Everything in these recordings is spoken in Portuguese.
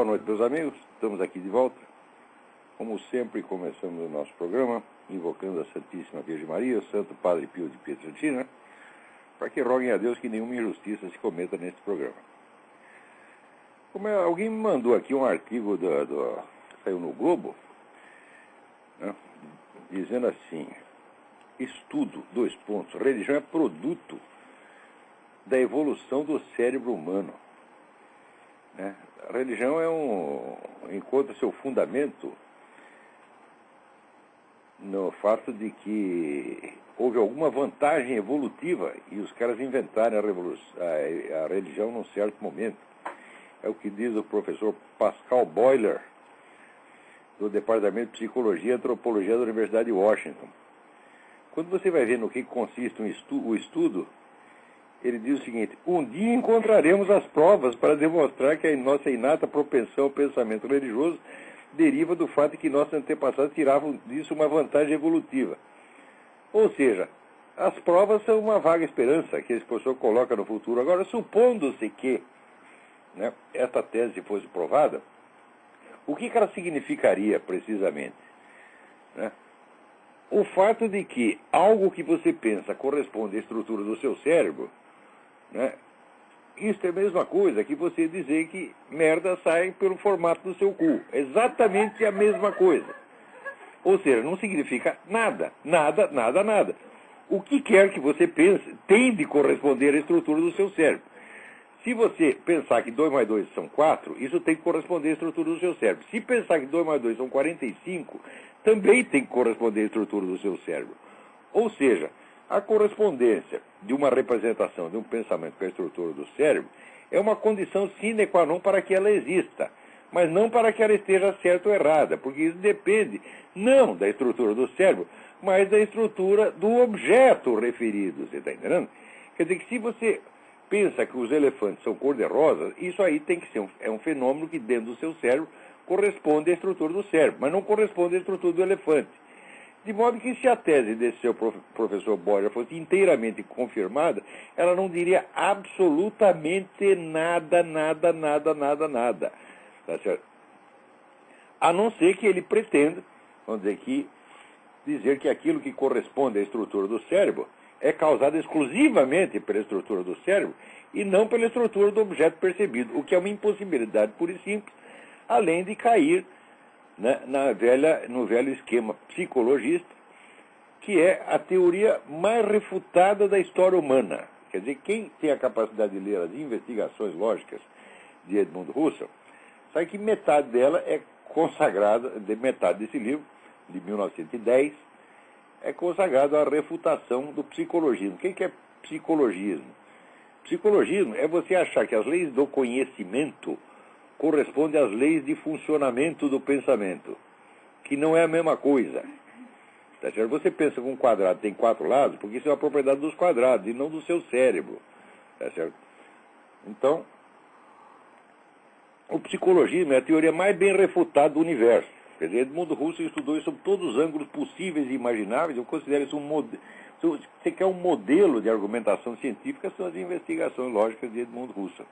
Boa noite, meus amigos. Estamos aqui de volta. Como sempre, começamos o nosso programa invocando a Santíssima Virgem Maria, o Santo Padre Pio de Pietrelcina, para que roguem a Deus que nenhuma injustiça se cometa neste programa. Alguém me mandou aqui um artigo que saiu no Globo, né, dizendo assim: estudo, religião é produto da evolução do cérebro humano. Né? A religião encontra seu fundamento no fato de que houve alguma vantagem evolutiva e os caras inventaram a religião num certo momento. É o que diz o professor Pascal Boiler, do Departamento de Psicologia e Antropologia da Universidade de Washington. Quando você vai ver no que consiste o estudo, ele diz o seguinte: um dia encontraremos as provas para demonstrar que a nossa inata propensão ao pensamento religioso deriva do fato de que nossos antepassados tiravam disso uma vantagem evolutiva. Ou seja, as provas são uma vaga esperança que esse professor coloca no futuro. Agora, supondo-se que, né, esta tese fosse provada, o que ela significaria precisamente? Né? O fato de que algo que você pensa corresponde à estrutura do seu cérebro, né, isso é a mesma coisa que você dizer que merda sai pelo formato do seu cu. Exatamente a mesma coisa. Ou seja, não significa nada. O que quer que você pense tem de corresponder à estrutura do seu cérebro. Se você pensar que 2 mais 2 são 4, isso tem que corresponder à estrutura do seu cérebro. Se pensar que 2 mais 2 são 45, também tem que corresponder à estrutura do seu cérebro. Ou seja, a correspondência de uma representação de um pensamento com a estrutura do cérebro é uma condição sine qua non para que ela exista, mas não para que ela esteja certa ou errada, porque isso depende não da estrutura do cérebro, mas da estrutura do objeto referido, você está entendendo? Quer dizer que se você pensa que os elefantes são cor-de-rosa, isso aí tem que ser um fenômeno que dentro do seu cérebro corresponde à estrutura do cérebro, mas não corresponde à estrutura do elefante. De modo que se a tese desse seu professor Boyer fosse inteiramente confirmada, ela não diria absolutamente nada. Tá certo? A não ser que ele pretenda, vamos dizer que aquilo que corresponde à estrutura do cérebro é causado exclusivamente pela estrutura do cérebro e não pela estrutura do objeto percebido, o que é uma impossibilidade pura e simples, além de cair, né, no velho esquema psicologista, que é a teoria mais refutada da história humana. Quer dizer, quem tem a capacidade de ler as investigações lógicas de Edmund Husserl, sabe que metade dela é consagrada, metade desse livro, de 1910, é consagrado à refutação do psicologismo. O que é psicologismo? Psicologismo é você achar que as leis do conhecimento correspondem às leis de funcionamento do pensamento, que não é a mesma coisa. Tá certo? Você pensa que um quadrado tem 4 lados, porque isso é uma propriedade dos quadrados e não do seu cérebro. Tá certo? Então, o psicologismo é a teoria mais bem refutada do universo. Quer dizer, Edmund Husserl estudou isso sob todos os ângulos possíveis e imagináveis. Eu considero isso um modelo. Se você quer um modelo de argumentação científica, são as investigações lógicas de Edmund Husserl.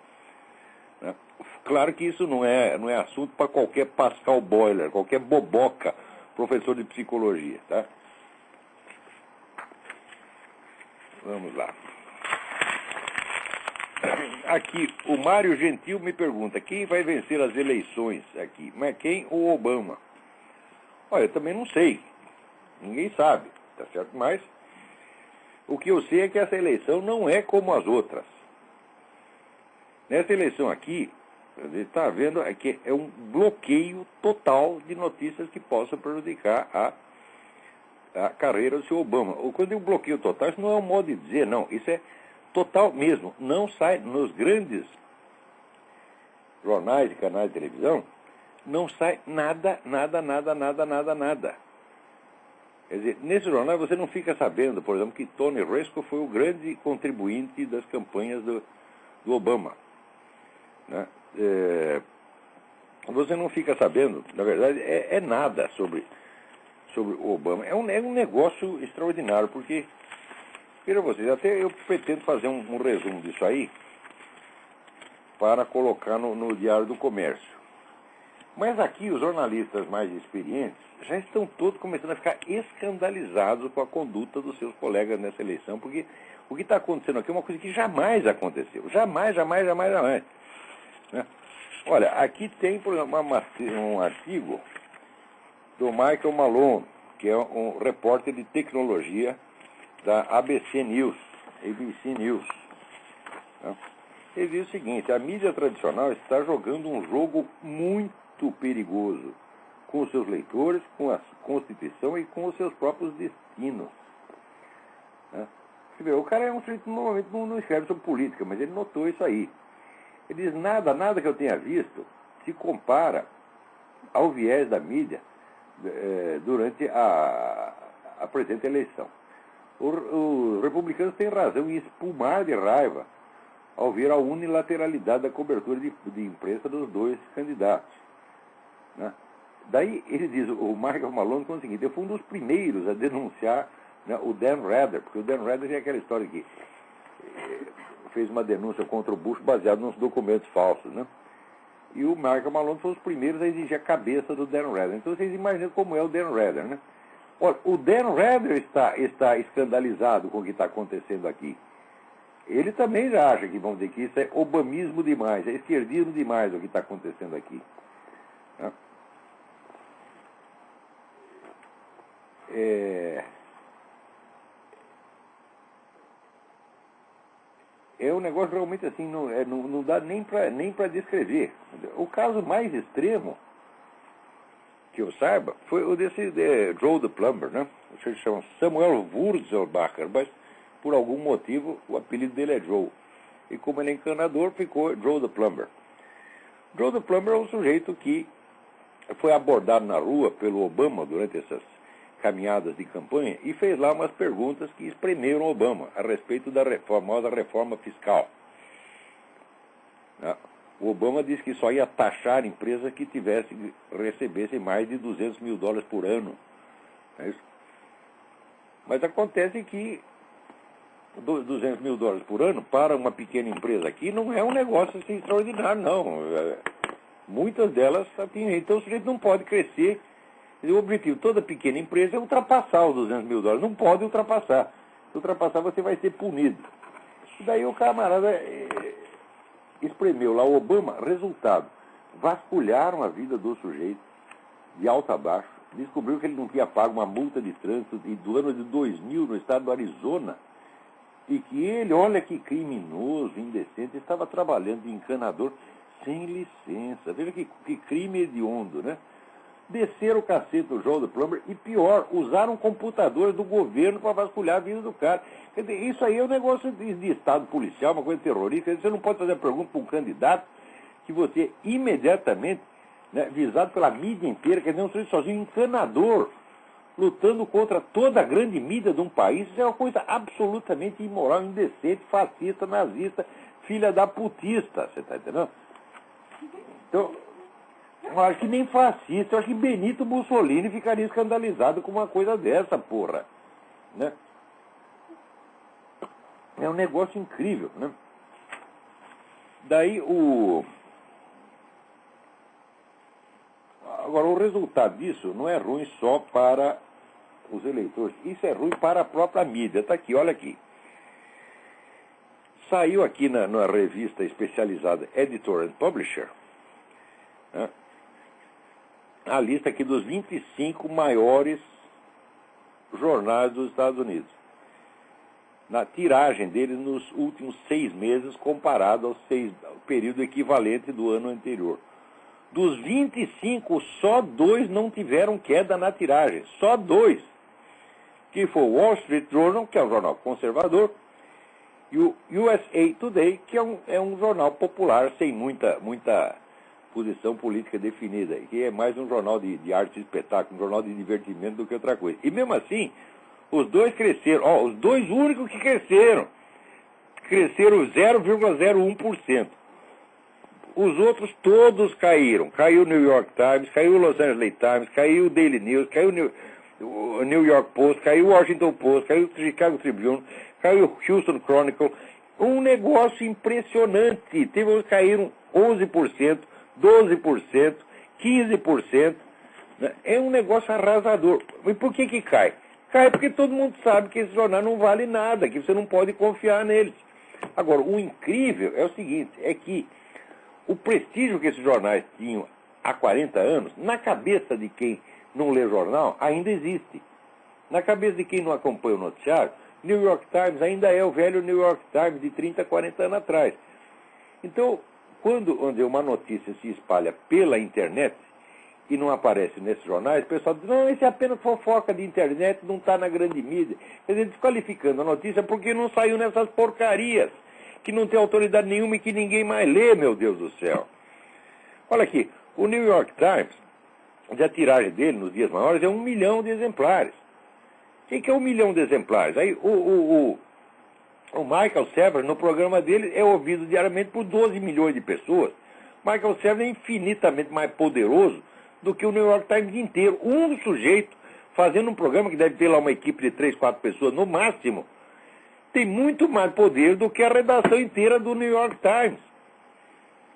Né? Claro que isso não é assunto para qualquer Pascal Boiler, qualquer boboca, professor de psicologia. Tá? Vamos lá. Aqui, o Mário Gentil me pergunta: quem vai vencer as eleições aqui? McCain ou Obama? Olha, eu também não sei. Ninguém sabe, tá certo? Mas o que eu sei é que essa eleição não é como as outras. Nessa eleição aqui, está vendo que é um bloqueio total de notícias que possam prejudicar a carreira do senhor Obama. Quando eu digo bloqueio total, isso não é um modo de dizer, não. Isso é total mesmo. Não sai nos grandes jornais e canais de televisão, não sai nada. Quer dizer, nesse jornal você não fica sabendo, por exemplo, que Tony Resco foi o grande contribuinte das campanhas do Obama. Né? Você não fica sabendo, na verdade, é nada sobre o Obama. É um negócio extraordinário, porque, veja vocês, até eu pretendo fazer um resumo disso aí para colocar no Diário do Comércio. Mas aqui os jornalistas mais experientes já estão todos começando a ficar escandalizados com a conduta dos seus colegas nessa eleição, porque o que está acontecendo aqui é uma coisa que jamais aconteceu. Jamais, jamais, jamais, jamais. Né? Olha, aqui tem, por exemplo, um artigo do Michael Malone, que é um repórter de tecnologia da ABC News. Né? Ele diz o seguinte: a mídia tradicional está jogando um jogo muito perigoso com os seus leitores, com a Constituição e com os seus próprios destinos. Né? O cara é um sujeito que normalmente não escreve sobre política, mas ele notou isso aí. Ele diz: nada que eu tenha visto se compara ao viés da mídia durante a presente eleição. Os republicanos têm razão em espumar de raiva ao ver a unilateralidade da cobertura de imprensa dos dois candidatos. Né? Daí ele diz, o Michael Malone, que é o seguinte: eu fui um dos primeiros a denunciar, né, o Dan Rather, porque o Dan Rather é aquela história que fez uma denúncia contra o Bush baseado nos documentos falsos, né? E o Michael Malone foi os primeiros a exigir a cabeça do Dan Rather. Então vocês imaginam como é o Dan Rather, né? Olha, o Dan Rather está escandalizado com o que está acontecendo aqui. Ele também já acha que, vamos dizer, que isso é obamismo demais, é esquerdismo demais o que está acontecendo aqui. Né? É um negócio realmente assim, não dá nem para descrever. O caso mais extremo, que eu saiba, foi o desse Joe the Plumber, né? Ele se chama Samuel Wurzelbacher, mas por algum motivo o apelido dele é Joe. E como ele é encanador, ficou Joe the Plumber. Joe the Plumber é um sujeito que foi abordado na rua pelo Obama durante essas caminhadas de campanha e fez lá umas perguntas que espremeram o Obama a respeito da famosa reforma fiscal. O Obama disse que só ia taxar empresas que recebessem mais de $200 mil por ano. É isso? Mas acontece que $200 mil por ano para uma pequena empresa aqui não é um negócio assim extraordinário, não. Muitas delas, então o sujeito não pode crescer. O objetivo de toda pequena empresa é ultrapassar os $200 mil. Não pode ultrapassar. Se ultrapassar, você vai ser punido. E daí o camarada espremeu lá o Obama. Resultado: vasculharam a vida do sujeito de alto a baixo. Descobriu que ele não tinha pago uma multa de trânsito do ano de 2000 no estado do Arizona. E que ele, olha que criminoso, indecente, estava trabalhando de encanador sem licença. Veja que crime hediondo, né? Desceram o cacete do Joe the Plumber e, pior, usaram computadores do governo para vasculhar a vida do cara. Quer dizer, isso aí é um negócio de estado policial, uma coisa terrorista. Você não pode fazer a pergunta para um candidato que você imediatamente, né, visado pela mídia inteira, quer dizer, um sujeito sozinho, encanador, lutando contra toda a grande mídia de um país. Isso é uma coisa absolutamente imoral, indecente, fascista, nazista, filha da putista, você está entendendo? Então, eu acho que nem fascista, eu acho que Benito Mussolini ficaria escandalizado com uma coisa dessa, porra. Né? É um negócio incrível, né? Daí Agora, o resultado disso não é ruim só para os eleitores, isso é ruim para a própria mídia. Está aqui, olha aqui. Saiu aqui na revista especializada Editor and Publisher, né, a lista aqui dos 25 maiores jornais dos Estados Unidos. Na tiragem deles nos últimos 6 meses, comparado ao período equivalente do ano anterior. Dos 25, só 2 não tiveram queda na tiragem. Só 2. Que foi o Wall Street Journal, que é um jornal conservador, e o USA Today, que é um jornal popular, sem muita posição política definida, que é mais um jornal de arte e espetáculo, um jornal de divertimento do que outra coisa. E mesmo assim, os 2 cresceram. Os 2 únicos que cresceram 0,01%. Os outros todos caíram. Caiu o New York Times, caiu o Los Angeles Times, caiu o Daily News, caiu o New York Post, caiu o Washington Post, caiu o Chicago Tribune, caiu o Houston Chronicle. Um negócio impressionante. Teve uns que caíram 11%, 12%, 15%. Né? É um negócio arrasador. E por que cai? Cai porque todo mundo sabe que esse jornal não vale nada, que você não pode confiar neles. Agora, o incrível é o seguinte, é que o prestígio que esses jornais tinham há 40 anos, na cabeça de quem não lê jornal, ainda existe. Na cabeça de quem não acompanha o noticiário, New York Times ainda é o velho New York Times de 30, 40 anos atrás. Então, quando uma notícia se espalha pela internet e não aparece nesses jornais, o pessoal diz, não, isso é apenas fofoca de internet, não está na grande mídia. Quer dizer, desqualificando a notícia porque não saiu nessas porcarias, que não tem autoridade nenhuma e que ninguém mais lê, meu Deus do céu. Olha aqui, o New York Times, a tiragem dele nos dias maiores é 1 milhão de exemplares. O que é 1 milhão de exemplares? Aí o Michael Sever, no programa dele, é ouvido diariamente por 12 milhões de pessoas. Michael Sever é infinitamente mais poderoso do que o New York Times inteiro. Um sujeito fazendo um programa que deve ter lá uma equipe de 3, 4 pessoas no máximo, tem muito mais poder do que a redação inteira do New York Times.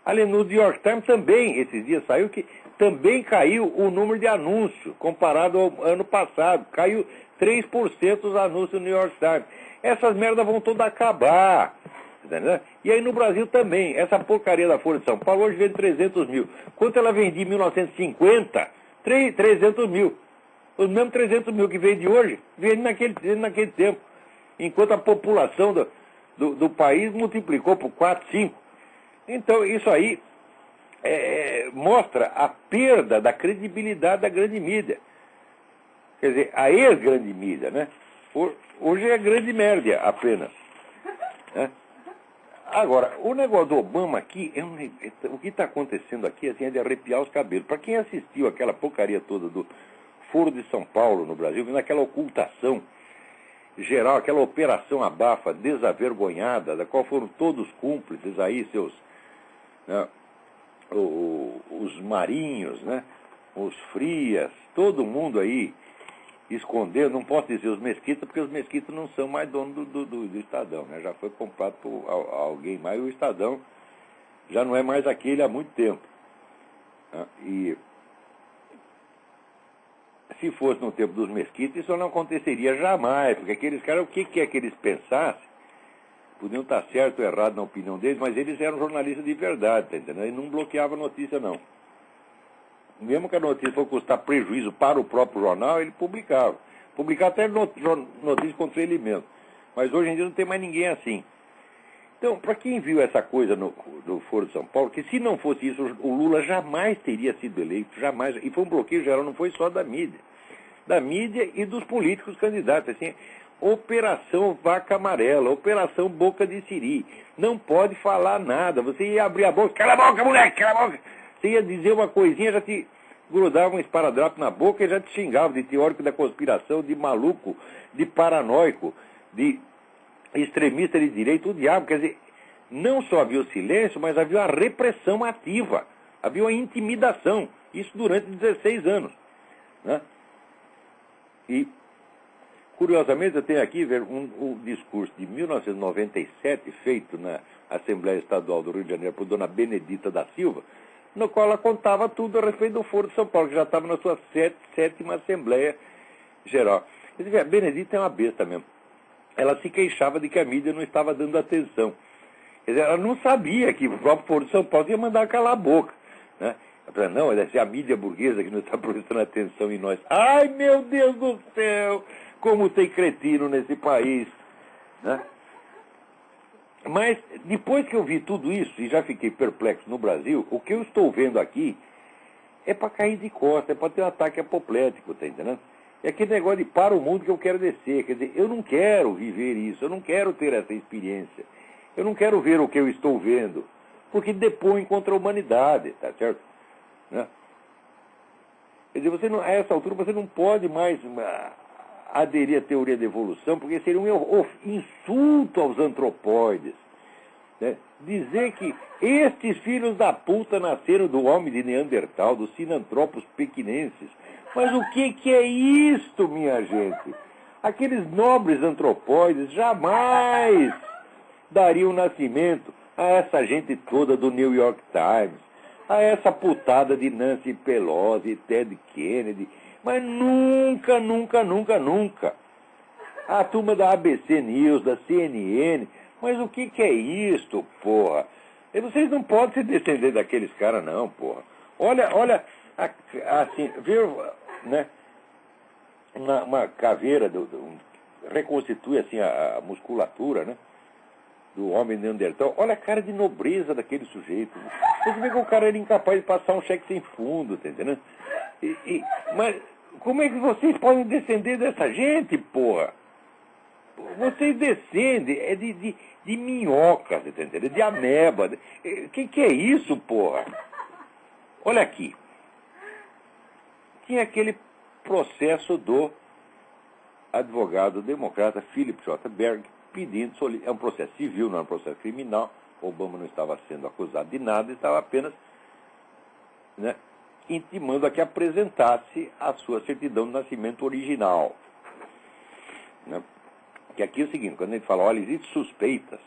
Além do New York Times também, esses dias saiu que também caiu o número de anúncios comparado ao ano passado. Caiu 3% os anúncios do New York Times. Essas merdas vão todas acabar. Entendeu? E aí no Brasil também. Essa porcaria da Folha de São Paulo hoje vende 300 mil. Quanto ela vendia em 1950? 300 mil. Os mesmos 300 mil que vende hoje, vende naquele tempo. Enquanto a população do país multiplicou por 4, 5. Então isso aí mostra a perda da credibilidade da grande mídia. Quer dizer, a ex-grande mídia, né? Hoje é grande média apenas. Né? Agora, o negócio do Obama aqui, o que está acontecendo aqui assim, é de arrepiar os cabelos. Para quem assistiu aquela porcaria toda do Foro de São Paulo no Brasil, naquela ocultação geral, aquela operação abafa desavergonhada, da qual foram todos cúmplices aí, seus... Né, os marinhos, né, os frias, todo mundo aí escondendo, não posso dizer os mesquitas, porque os mesquitas não são mais donos do Estadão, né, já foi comprado por alguém mais, e o Estadão já não é mais aquele há muito tempo. Né, e se fosse no tempo dos mesquitas, isso não aconteceria jamais, porque aqueles caras, o que é que eles pensassem? Podiam estar certo ou errado na opinião deles, mas eles eram jornalistas de verdade, tá entendendo? E não bloqueavam a notícia, não. Mesmo que a notícia fosse custar prejuízo para o próprio jornal, ele publicava. Publicava até notícias contra ele mesmo. Mas hoje em dia não tem mais ninguém assim. Então, para quem viu essa coisa no Foro de São Paulo, que se não fosse isso, o Lula jamais teria sido eleito, jamais. E foi um bloqueio geral, não foi só da mídia e dos políticos candidatos, assim... Operação Vaca Amarela, Operação Boca de Siri. Não pode falar nada. Você ia abrir a boca, cala a boca, moleque, cala a boca. Você ia dizer uma coisinha, já te grudava um esparadrapo na boca e já te xingava de teórico da conspiração, de maluco, de paranoico, de extremista de direita, o diabo. Quer dizer, não só havia o silêncio, mas havia a repressão ativa. Havia a intimidação. Isso durante 16 anos. Né? E... curiosamente, eu tenho aqui um discurso de 1997, feito na Assembleia Estadual do Rio de Janeiro por dona Benedita da Silva, no qual ela contava tudo a respeito do Foro de São Paulo, que já estava na sua sétima Assembleia Geral. Quer dizer, a Benedita é uma besta mesmo. Ela se queixava de que a mídia não estava dando atenção. Quer dizer, ela não sabia que o próprio Foro de São Paulo ia mandar calar a boca. Né? Ela falou, não, deve ser a mídia burguesa que não está prestando atenção em nós. Ai, meu Deus do céu! Como tem cretino nesse país, né? Mas, depois que eu vi tudo isso, e já fiquei perplexo no Brasil, o que eu estou vendo aqui é para cair de costas, é para ter um ataque apoplético, tá entendendo? É aquele negócio de para o mundo que eu quero descer, quer dizer, eu não quero viver isso, eu não quero ter essa experiência, eu não quero ver o que eu estou vendo, porque depõe contra a humanidade, tá certo? Né? Quer dizer, a essa altura você não pode mais... aderir à teoria da evolução, porque seria um insulto aos antropóides. Né? Dizer que estes filhos da puta nasceram do homem de Neandertal, dos sinantropos pequinenses. Mas o que é isto, minha gente? Aqueles nobres antropóides jamais dariam nascimento a essa gente toda do New York Times, a essa putada de Nancy Pelosi, Ted Kennedy, mas nunca, nunca, nunca, nunca. A turma da ABC News, da CNN, mas o que é isto, porra? E vocês não podem se descender daqueles caras, não, porra. Olha, assim, viu, né? Uma caveira reconstitui assim a musculatura, né? Do homem neandertal. Olha a cara de nobreza daquele sujeito. Você vê que o cara era incapaz de passar um cheque sem fundo, tá entendendo? Mas como é que vocês podem descender dessa gente, porra? Vocês descendem de minhoca, tá entendendo? De ameba. Que é isso, porra? Olha aqui. Tinha aquele processo do advogado democrata Philip J. Berg pedindo, é um processo civil, não é um processo criminal. Obama não estava sendo acusado de nada, estava apenas, né, intimando a que apresentasse a sua certidão de nascimento original. Né? Que aqui é o seguinte, quando a gente fala, olha, existem suspeitas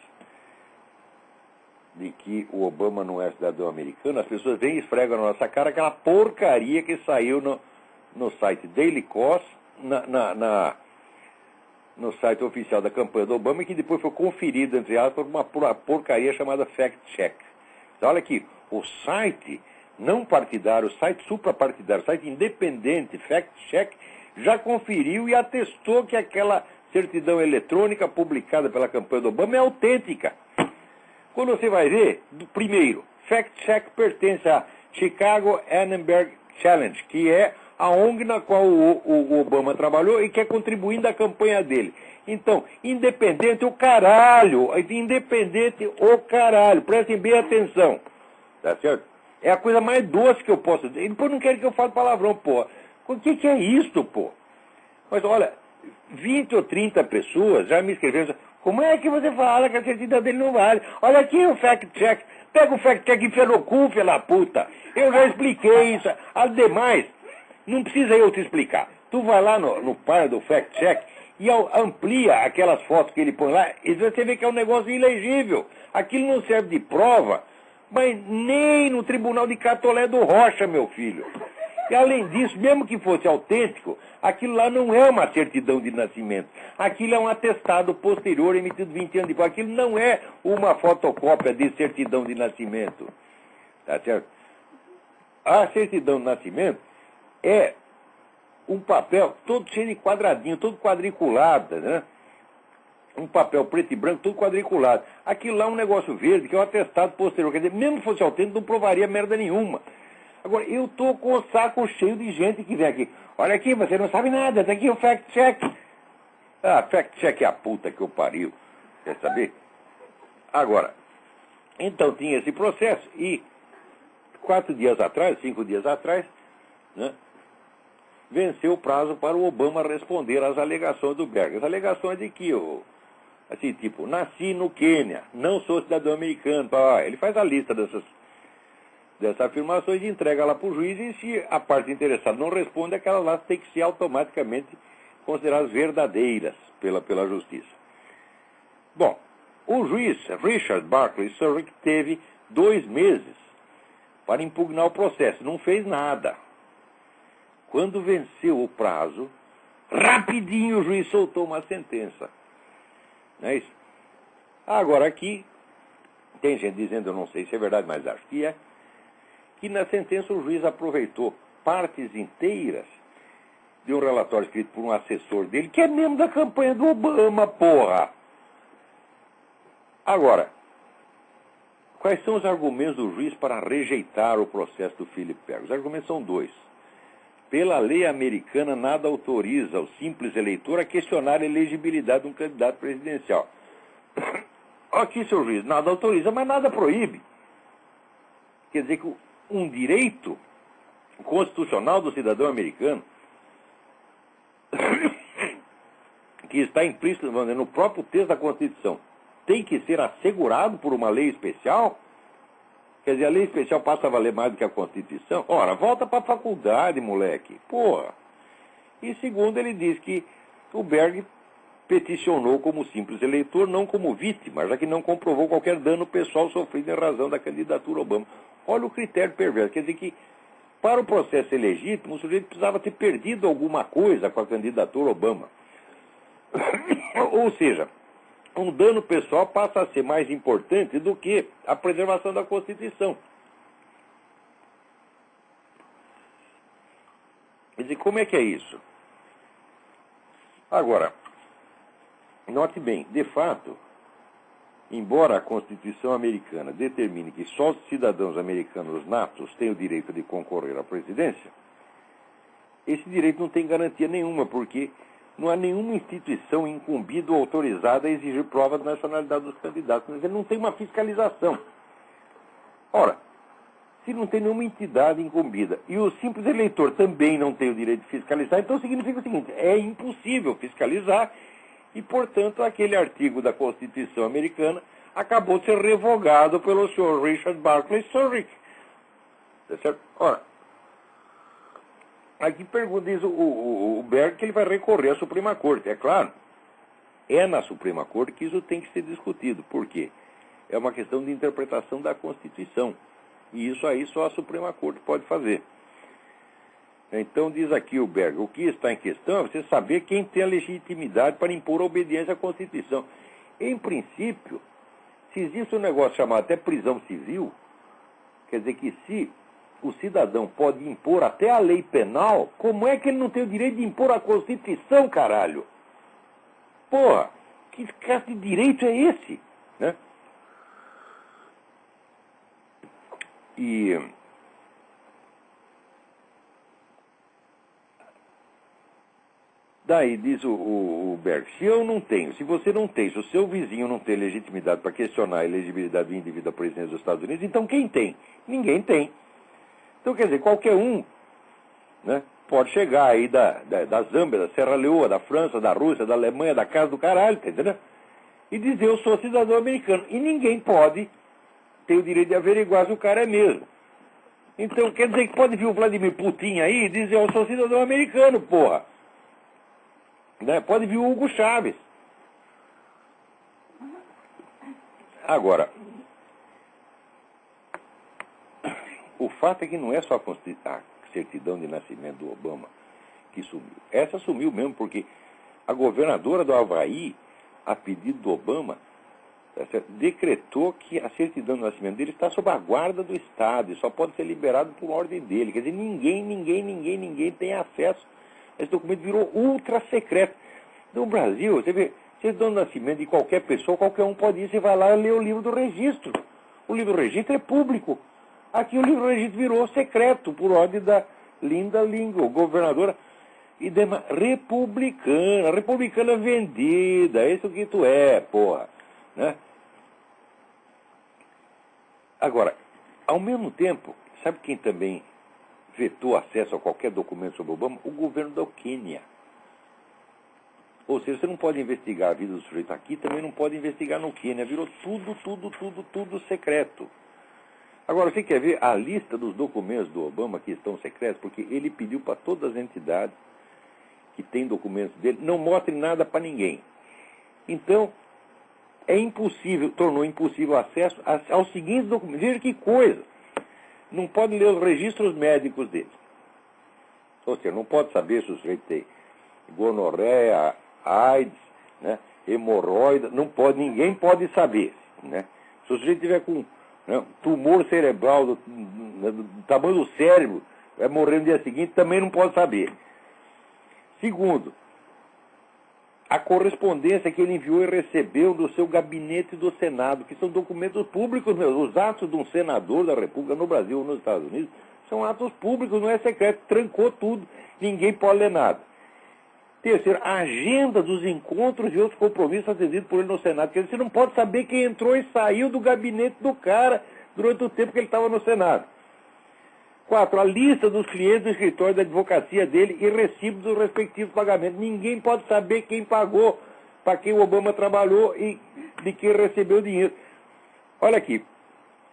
de que o Obama não é cidadão americano, as pessoas vêm e esfregam na nossa cara aquela porcaria que saiu no site Daily Kos, no site oficial da campanha do Obama, e que depois foi conferido, entre aspas, por uma porcaria chamada Fact Check. Então, olha aqui, o site não partidário, o site suprapartidário, o site independente, Fact Check, já conferiu e atestou que aquela certidão eletrônica publicada pela campanha do Obama é autêntica. Quando você vai ver, primeiro, Fact Check pertence a Chicago Annenberg Challenge, que é a ONG na qual o Obama trabalhou e que é contribuindo à campanha dele. Então, independente o caralho, prestem bem atenção, tá certo? É a coisa mais doce que eu posso dizer. E depois não querem que eu fale palavrão, pô. O que é isto, pô? Mas olha, 20 ou 30 pessoas já me escreveram, como é que você fala que a certidão dele não vale? Olha aqui o fact check, pega o fact check e enfia no cu, filha da puta. Eu já expliquei isso. Ademais, não precisa eu te explicar. Tu vai lá no par do fact check e amplia aquelas fotos que ele põe lá e você vê que é um negócio ilegível. Aquilo não serve de prova, mas nem no tribunal de Catolé do Rocha, meu filho. E além disso, mesmo que fosse autêntico, aquilo lá não é uma certidão de nascimento. Aquilo é um atestado posterior emitido 20 anos depois. Aquilo não é uma fotocópia de certidão de nascimento. Tá certo? A certidão de nascimento é um papel todo cheio de quadradinho, todo quadriculado, né? Um papel preto e branco, todo quadriculado. Aquilo lá é um negócio verde, que é um atestado posterior. Quer dizer, mesmo que fosse autêntico, não provaria merda nenhuma. Agora, eu estou com o saco cheio de gente que vem aqui. Olha aqui, você não sabe nada, tá aqui o fact check. Ah, fact check é a puta que eu pariu. Quer saber? Agora, então tinha esse processo e 5 dias atrás, né, venceu o prazo para o Obama responder às alegações do Berg. As alegações de que, assim, tipo, nasci no Quênia, não sou cidadão americano. Ele faz a lista dessas afirmações e entrega lá para o juiz, e se a parte interessada não responde, aquelas lá têm que ser automaticamente consideradas verdadeiras pela justiça. Bom, o juiz Richard Barkley Surrick teve 2 meses para impugnar o processo, não fez nada. Quando venceu o prazo, rapidinho o juiz soltou uma sentença. Não é isso? Agora aqui, tem gente dizendo, eu não sei se é verdade, mas acho que é, que na sentença o juiz aproveitou partes inteiras de um relatório escrito por um assessor dele, que é membro da campanha do Obama, porra! Agora, quais são os argumentos do juiz para rejeitar o processo do Philip Berg? Os argumentos são 2. Pela lei americana, nada autoriza o simples eleitor a questionar a elegibilidade de um candidato presidencial. Aqui, seu juiz, nada autoriza, mas nada proíbe. Quer dizer que um direito constitucional do cidadão americano, que está implícito no próprio texto da Constituição, tem que ser assegurado por uma lei especial? Quer dizer, a lei especial passa a valer mais do que a Constituição? Ora, volta para a faculdade, moleque. Porra. E segundo, ele diz que o Berg peticionou como simples eleitor, não como vítima, já que não comprovou qualquer dano pessoal sofrido em razão da candidatura Obama. Olha o critério perverso. Quer dizer que, para o processo ser legítimo, o sujeito precisava ter perdido alguma coisa com a candidatura Obama. Ou seja, um dano pessoal passa a ser mais importante do que a preservação da Constituição. Quer dizer, como é que é isso? Agora, note bem, de fato, embora a Constituição americana determine que só os cidadãos americanos natos têm o direito de concorrer à presidência, esse direito não tem garantia nenhuma, porque não há nenhuma instituição incumbida ou autorizada a exigir prova da nacionalidade dos candidatos. Ele não tem uma fiscalização. Ora, se não tem nenhuma entidade incumbida e o simples eleitor também não tem o direito de fiscalizar, então significa o seguinte: é impossível fiscalizar e, portanto, aquele artigo da Constituição americana acabou de ser revogado pelo senhor Richard Barclay Surrick. Tá certo? Ora, aqui pergunta, diz o Berg que ele vai recorrer à Suprema Corte. É claro, é na Suprema Corte que isso tem que ser discutido. Por quê? É uma questão de interpretação da Constituição. E isso aí só a Suprema Corte pode fazer. Então, diz aqui o Berg, o que está em questão é você saber quem tem a legitimidade para impor a obediência à Constituição. Em princípio, se existe um negócio chamado até prisão civil, quer dizer que se o cidadão pode impor até a lei penal, como é que ele não tem o direito de impor a Constituição, caralho? Porra, que escasso de direito é esse? Né? E daí diz o Berg, se eu não tenho, se você não tem, se o seu vizinho não tem legitimidade para questionar a elegibilidade do indivíduo à presidência dos Estados Unidos, então quem tem? Ninguém tem. Então, quer dizer, qualquer um, né, pode chegar aí da Zâmbia, da Serra Leoa, da França, da Rússia, da Alemanha, da casa do caralho, tá entendendo? E dizer eu sou cidadão americano. E ninguém pode ter o direito de averiguar se o cara é mesmo. Então, quer dizer que pode vir o Vladimir Putin aí e dizer eu sou cidadão americano, porra. Né? Pode vir o Hugo Chávez. Agora, o fato é que não é só a certidão de nascimento do Obama que sumiu. Essa sumiu mesmo porque a governadora do Havaí, a pedido do Obama, decretou que a certidão de nascimento dele está sob a guarda do Estado e só pode ser liberado por ordem dele. Quer dizer, ninguém tem acesso. Esse documento virou ultra secreto. No Brasil, você vê, certidão de nascimento de qualquer pessoa, qualquer um pode ir, você vai lá e lê o livro do registro. O livro do registro é público. Aqui o livro do registro virou secreto, por ordem da Linda Lingle, governadora e republicana vendida, é isso que tu é, porra, né? Agora, ao mesmo tempo, sabe quem também vetou acesso a qualquer documento sobre Obama? O governo da Quênia. Ou seja, você não pode investigar a vida do sujeito aqui, também não pode investigar no Quênia. Virou tudo secreto. Agora, você quer ver a lista dos documentos do Obama que estão secretos? Porque ele pediu para todas as entidades que têm documentos dele, não mostrem nada para ninguém. Então, é impossível, tornou impossível o acesso aos seguintes documentos. Veja que coisa. Não pode ler os registros médicos dele. Ou seja, não pode saber se o sujeito tem gonorreia, AIDS, né, hemorroida, não pode, ninguém pode saber. Né? Se o sujeito tiver com tumor cerebral do tamanho do cérebro, vai morrer no dia seguinte, também não pode saber. Segundo, a correspondência que ele enviou e recebeu do seu gabinete do Senado, que são documentos públicos, os atos de um senador da República no Brasil ou nos Estados Unidos, são atos públicos, não é secreto, trancou tudo, ninguém pode ler nada. Terceiro, a agenda dos encontros e outros compromissos atendidos por ele no Senado. Quer dizer, você não pode saber quem entrou e saiu do gabinete do cara durante o tempo que ele estava no Senado. 4, a lista dos clientes do escritório da advocacia dele e recibos dos respectivos pagamentos. Ninguém pode saber quem pagou, para quem o Obama trabalhou e de quem recebeu dinheiro. Olha aqui,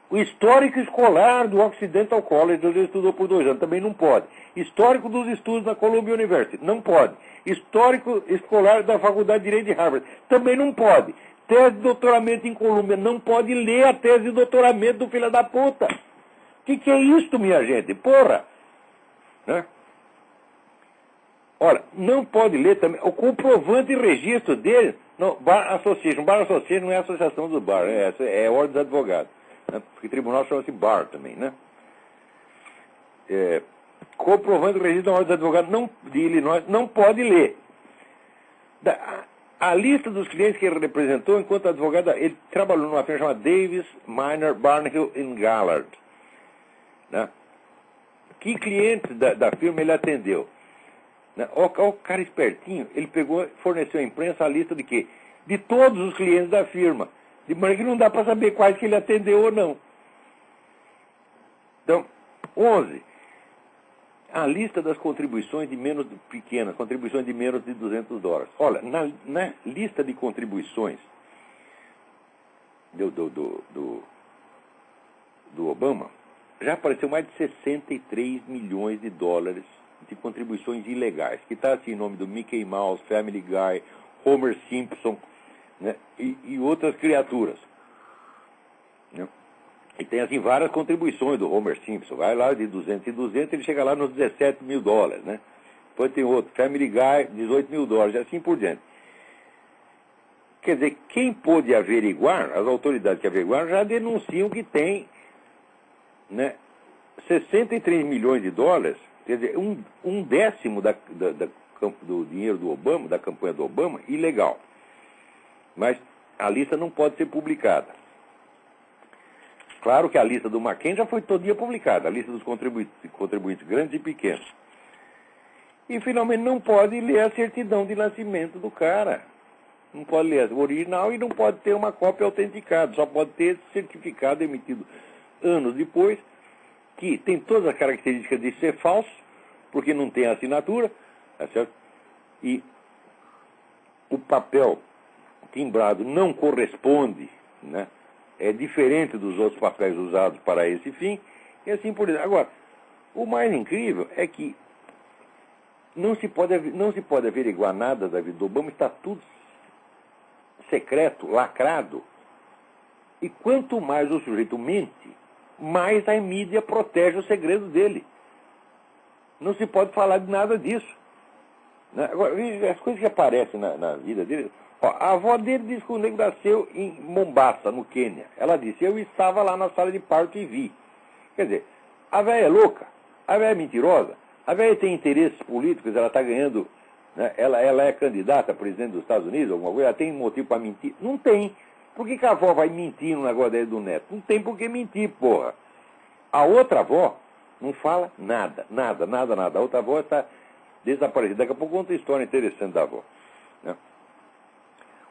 o histórico escolar do Occidental College, onde ele estudou por 2 anos, também não pode. Histórico dos estudos na Columbia University, não pode. Histórico escolar da Faculdade de Direito de Harvard, também não pode. Tese de doutoramento em Columbia, não pode ler a tese de doutoramento do filho da puta. Que é isso, minha gente? Porra! Né? Olha, não pode ler também. O comprovante e registro dele. Não, Bar Association. Bar Association não é a associação do bar, é a ordem dos advogados. Né? Porque tribunal chama-se bar também, né? Comprovante e registro da ordem dos advogados de Illinois não pode ler. A lista dos clientes que ele representou enquanto advogado, ele trabalhou numa firma chamada Davis, Minor, Barnhill & Gallard. Né? Que clientes da firma ele atendeu? Né? O cara espertinho, ele forneceu à imprensa a lista de quê? De todos os clientes da firma. De maneira que não dá para saber quais que ele atendeu ou não. Então, 11. A lista das contribuições de menos pequenas, contribuições de menos de $200. Olha, na lista de contribuições do Obama, já apareceu mais de 63 milhões de dólares de contribuições ilegais, que está assim em nome do Mickey Mouse, Family Guy, Homer Simpson, né, e outras criaturas. Né? E tem assim várias contribuições do Homer Simpson. Vai lá de 200 em 200, ele chega lá nos $17 mil, né? Depois tem outro, Family Guy, $18 mil, e assim por diante. Quer dizer, quem pôde averiguar, as autoridades que averiguaram já denunciam que tem, né, 63 milhões de dólares, quer dizer, um décimo do dinheiro do Obama, da campanha do Obama, ilegal. Mas a lista não pode ser publicada. Claro que a lista do McCain já foi todo dia publicada, a lista dos contribuintes grandes e pequenos. E, finalmente, não pode ler a certidão de nascimento do cara. Não pode ler o original e não pode ter uma cópia autenticada. Só pode ter certificado emitido anos depois, que tem todas as características de ser falso, porque não tem assinatura, tá certo? E o papel timbrado não corresponde, né? É diferente dos outros papéis usados para esse fim, e assim por diante. Agora, o mais incrível é que não se pode averiguar nada da vida do Obama, está tudo secreto, lacrado. E quanto mais o sujeito mente, mais a mídia protege o segredo dele. Não se pode falar de nada disso. Né? Agora, as coisas que aparecem na vida dele... Ó, a avó dele disse que o negro nasceu em Mombasa, no Quênia. Ela disse, eu estava lá na sala de parto e vi. Quer dizer, a velha é louca, a velha é mentirosa, a velha tem interesses políticos, ela está ganhando, né? Ela é candidata a presidente dos Estados Unidos, alguma coisa, ela tem motivo para mentir? Não tem. Por que a avó vai mentir no negócio dele do neto? Não tem por que mentir, porra. A outra avó não fala nada. A outra avó está desaparecida. Daqui a pouco conta uma história interessante da avó. Né?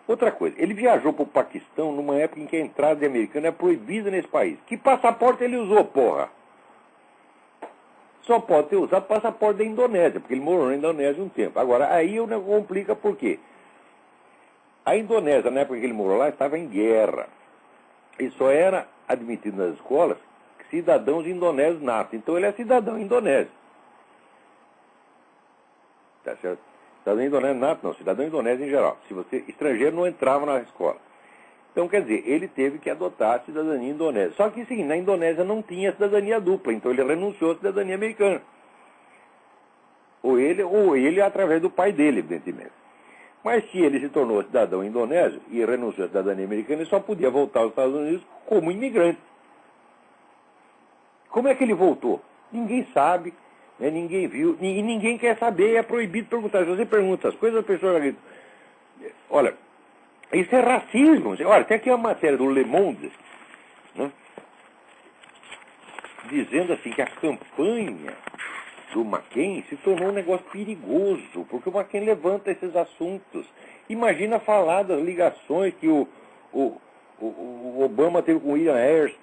Outra coisa, ele viajou para o Paquistão numa época em que a entrada de americano é proibida nesse país. Que passaporte ele usou, porra? Só pode ter usado passaporte da Indonésia, porque ele morou na Indonésia um tempo. Agora, aí o negócio complica por quê? A Indonésia, na época que ele morou lá, estava em guerra. E só era admitido nas escolas cidadãos indonésios natos. Então ele é cidadão indonésio. Tá certo? Cidadão indonésio nato, não. Cidadão indonésio em geral. Se você estrangeiro, não entrava na escola. Então, quer dizer, ele teve que adotar a cidadania indonésia. Só que, sim, na Indonésia não tinha cidadania dupla. Então ele renunciou à cidadania americana. Ou ele através do pai dele, evidentemente. Mas se ele se tornou cidadão indonésio e renunciou à cidadania americana, ele só podia voltar aos Estados Unidos como imigrante. Como é que ele voltou? Ninguém sabe, né? Ninguém viu, e ninguém quer saber, é proibido perguntar. Se você pergunta as coisas, a pessoa grita. Olha, isso é racismo. Olha, tem aqui uma matéria do Le Monde, né? Dizendo assim que a campanha do McCain se tornou um negócio perigoso, porque o McCain levanta esses assuntos. Imagina falar das ligações que o Obama teve com o William Ayers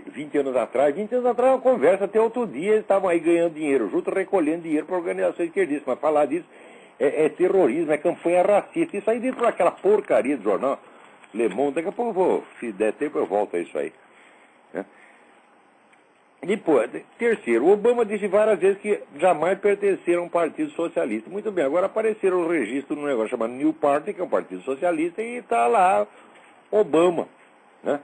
20 anos atrás. 20 anos atrás, uma conversa, até outro dia eles estavam aí ganhando dinheiro junto, recolhendo dinheiro para organizações esquerdistas. Mas falar disso é terrorismo, é campanha racista. Isso aí dentro daquela porcaria do jornal Le Monde. Daqui a pouco se der tempo, eu volto a isso aí. Né? Depois, terceiro, o Obama disse várias vezes que jamais pertenceram a um partido socialista. Muito bem, agora apareceram o registro num negócio chamado New Party, que é um partido socialista, e está lá Obama, né?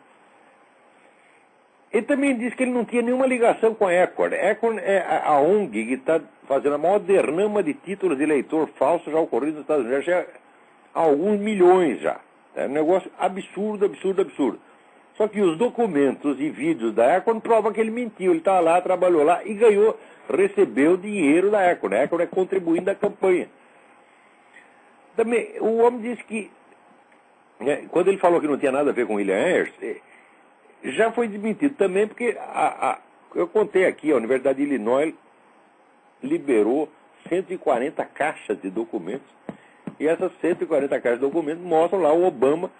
Ele também disse que ele não tinha nenhuma ligação com a Acorn. Acorn é a ONG que está fazendo a maior derrama de títulos de eleitor falso já ocorrido nos Estados Unidos. Já há alguns milhões já. É um negócio absurdo, absurdo, absurdo. Só que os documentos e vídeos da Acorn provam que ele mentiu. Ele estava lá, trabalhou lá e ganhou, recebeu dinheiro da Acorn. A Acorn é contribuindo da campanha. Também, o homem disse que, quando ele falou que não tinha nada a ver com William Ayers, já foi desmentido também, porque eu contei aqui, a Universidade de Illinois liberou 140 caixas de documentos, e essas 140 caixas de documentos mostram lá o Obama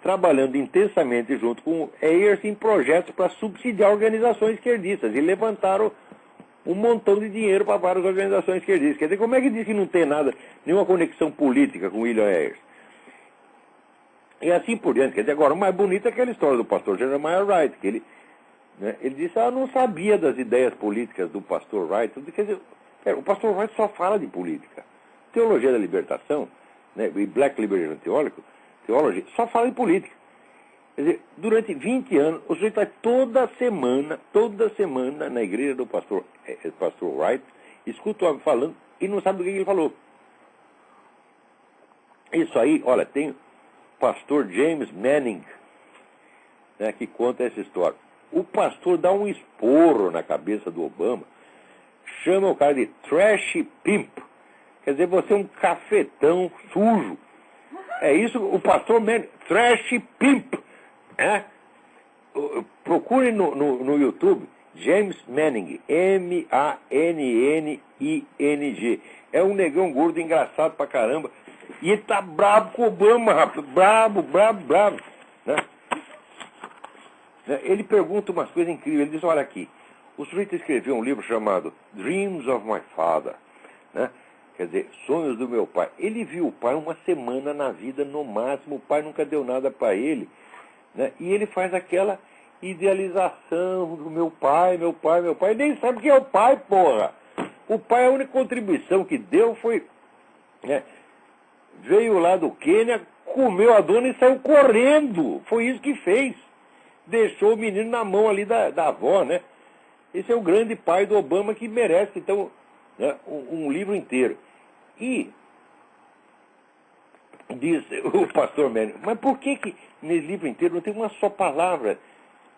trabalhando intensamente junto com o Ayers em projetos para subsidiar organizações esquerdistas, e levantaram um montão de dinheiro para várias organizações esquerdistas. Quer dizer, como é que diz que não tem nada, nenhuma conexão política com William Ayers? E assim por diante. Quer dizer, agora, o mais bonito é aquela história do pastor Jeremiah Wright, que ele disse, eu não sabia das ideias políticas do pastor Wright. Quer dizer, o pastor Wright só fala de política. Teologia da libertação, e Black Liberation Theology, só fala de política. Quer dizer, durante 20 anos, o sujeito vai toda semana na igreja do pastor Wright, escuta o homem falando e não sabe do que ele falou. Isso aí, olha, tem o pastor James Manning, que conta essa história. O pastor dá um esporro na cabeça do Obama, chama o cara de trash pimp. Quer dizer, você é um cafetão sujo. É isso, o pastor Manning, trash pimp. Procure no YouTube James Manning, M-A-N-N-I-N-G. É um negão gordo, engraçado pra caramba. E ele tá bravo com o Obama, rapaz. Bravo. Ele pergunta umas coisas incríveis. Ele diz, olha aqui, o sujeito escreveu um livro chamado Dreams of My Father, quer dizer, Sonhos do Meu Pai. Ele viu o pai uma semana na vida, no máximo. O pai nunca deu nada para ele. E ele faz aquela idealização do meu pai. Ele nem sabe quem é o pai, porra. O pai, a única contribuição que deu foi... veio lá do Quênia, comeu a dona e saiu correndo. Foi isso que fez. Deixou o menino na mão ali da avó, Esse é o grande pai do Obama que merece, então, um livro inteiro. E diz o pastor Manning, mas por que nesse livro inteiro não tem uma só palavra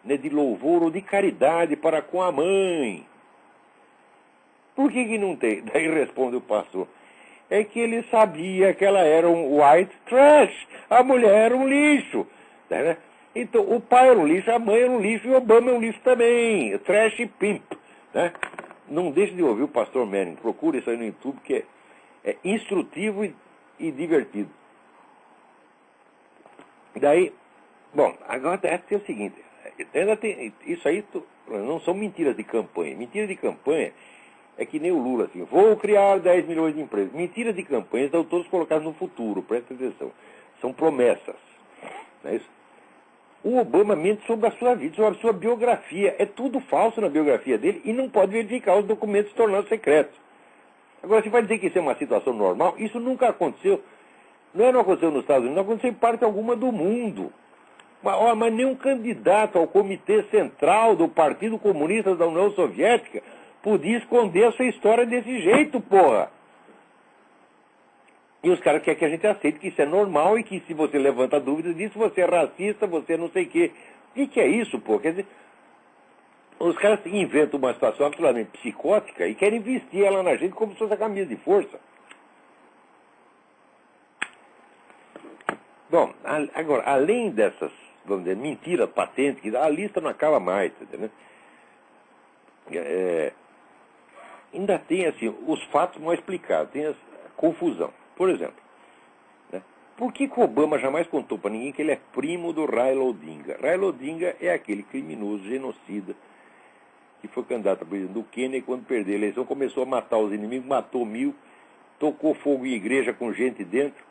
de louvor ou de caridade para com a mãe? Por que não tem? Daí responde o pastor, é que ele sabia que ela era um white trash, a mulher era um lixo. Então, o pai era um lixo, a mãe era um lixo, e o Obama é um lixo também, trash pimp. Não deixe de ouvir o pastor Manning, procure isso aí no YouTube, que é instrutivo e divertido. Daí, bom, agora tem o seguinte, ainda tem, isso aí não são mentiras de campanha. Mentiras de campanha é que nem o Lula, assim, vou criar 10 milhões de empregos. Mentiras de campanha estão todos colocados no futuro, presta atenção. São promessas, não é isso? O Obama mente sobre a sua vida, sobre a sua biografia. É tudo falso na biografia dele e não pode verificar os documentos tornando secretos. Agora, você vai dizer que isso é uma situação normal? Isso nunca aconteceu. Não aconteceu nos Estados Unidos, não aconteceu em parte alguma do mundo. Mas nenhum candidato ao Comitê Central do Partido Comunista da União Soviética podia esconder a sua história desse jeito, porra. E os caras querem que a gente aceite que isso é normal e que se você levanta dúvidas disso, você é racista, você não sei o quê. O que é isso, pô? Quer dizer, os caras inventam uma situação absolutamente psicótica e querem vestir ela na gente como se fosse a camisa de força. Bom, agora, além dessas, vamos dizer, mentiras patentes, que a lista não acaba mais, entendeu? Ainda tem, assim, os fatos mal explicados, tem a confusão. Por exemplo, por que o Obama jamais contou para ninguém que ele é primo do Raila Odinga? Raila Odinga é aquele criminoso genocida que foi candidato a presidente do Quênia e quando perdeu a eleição começou a matar os inimigos, matou 1000, tocou fogo em igreja com gente dentro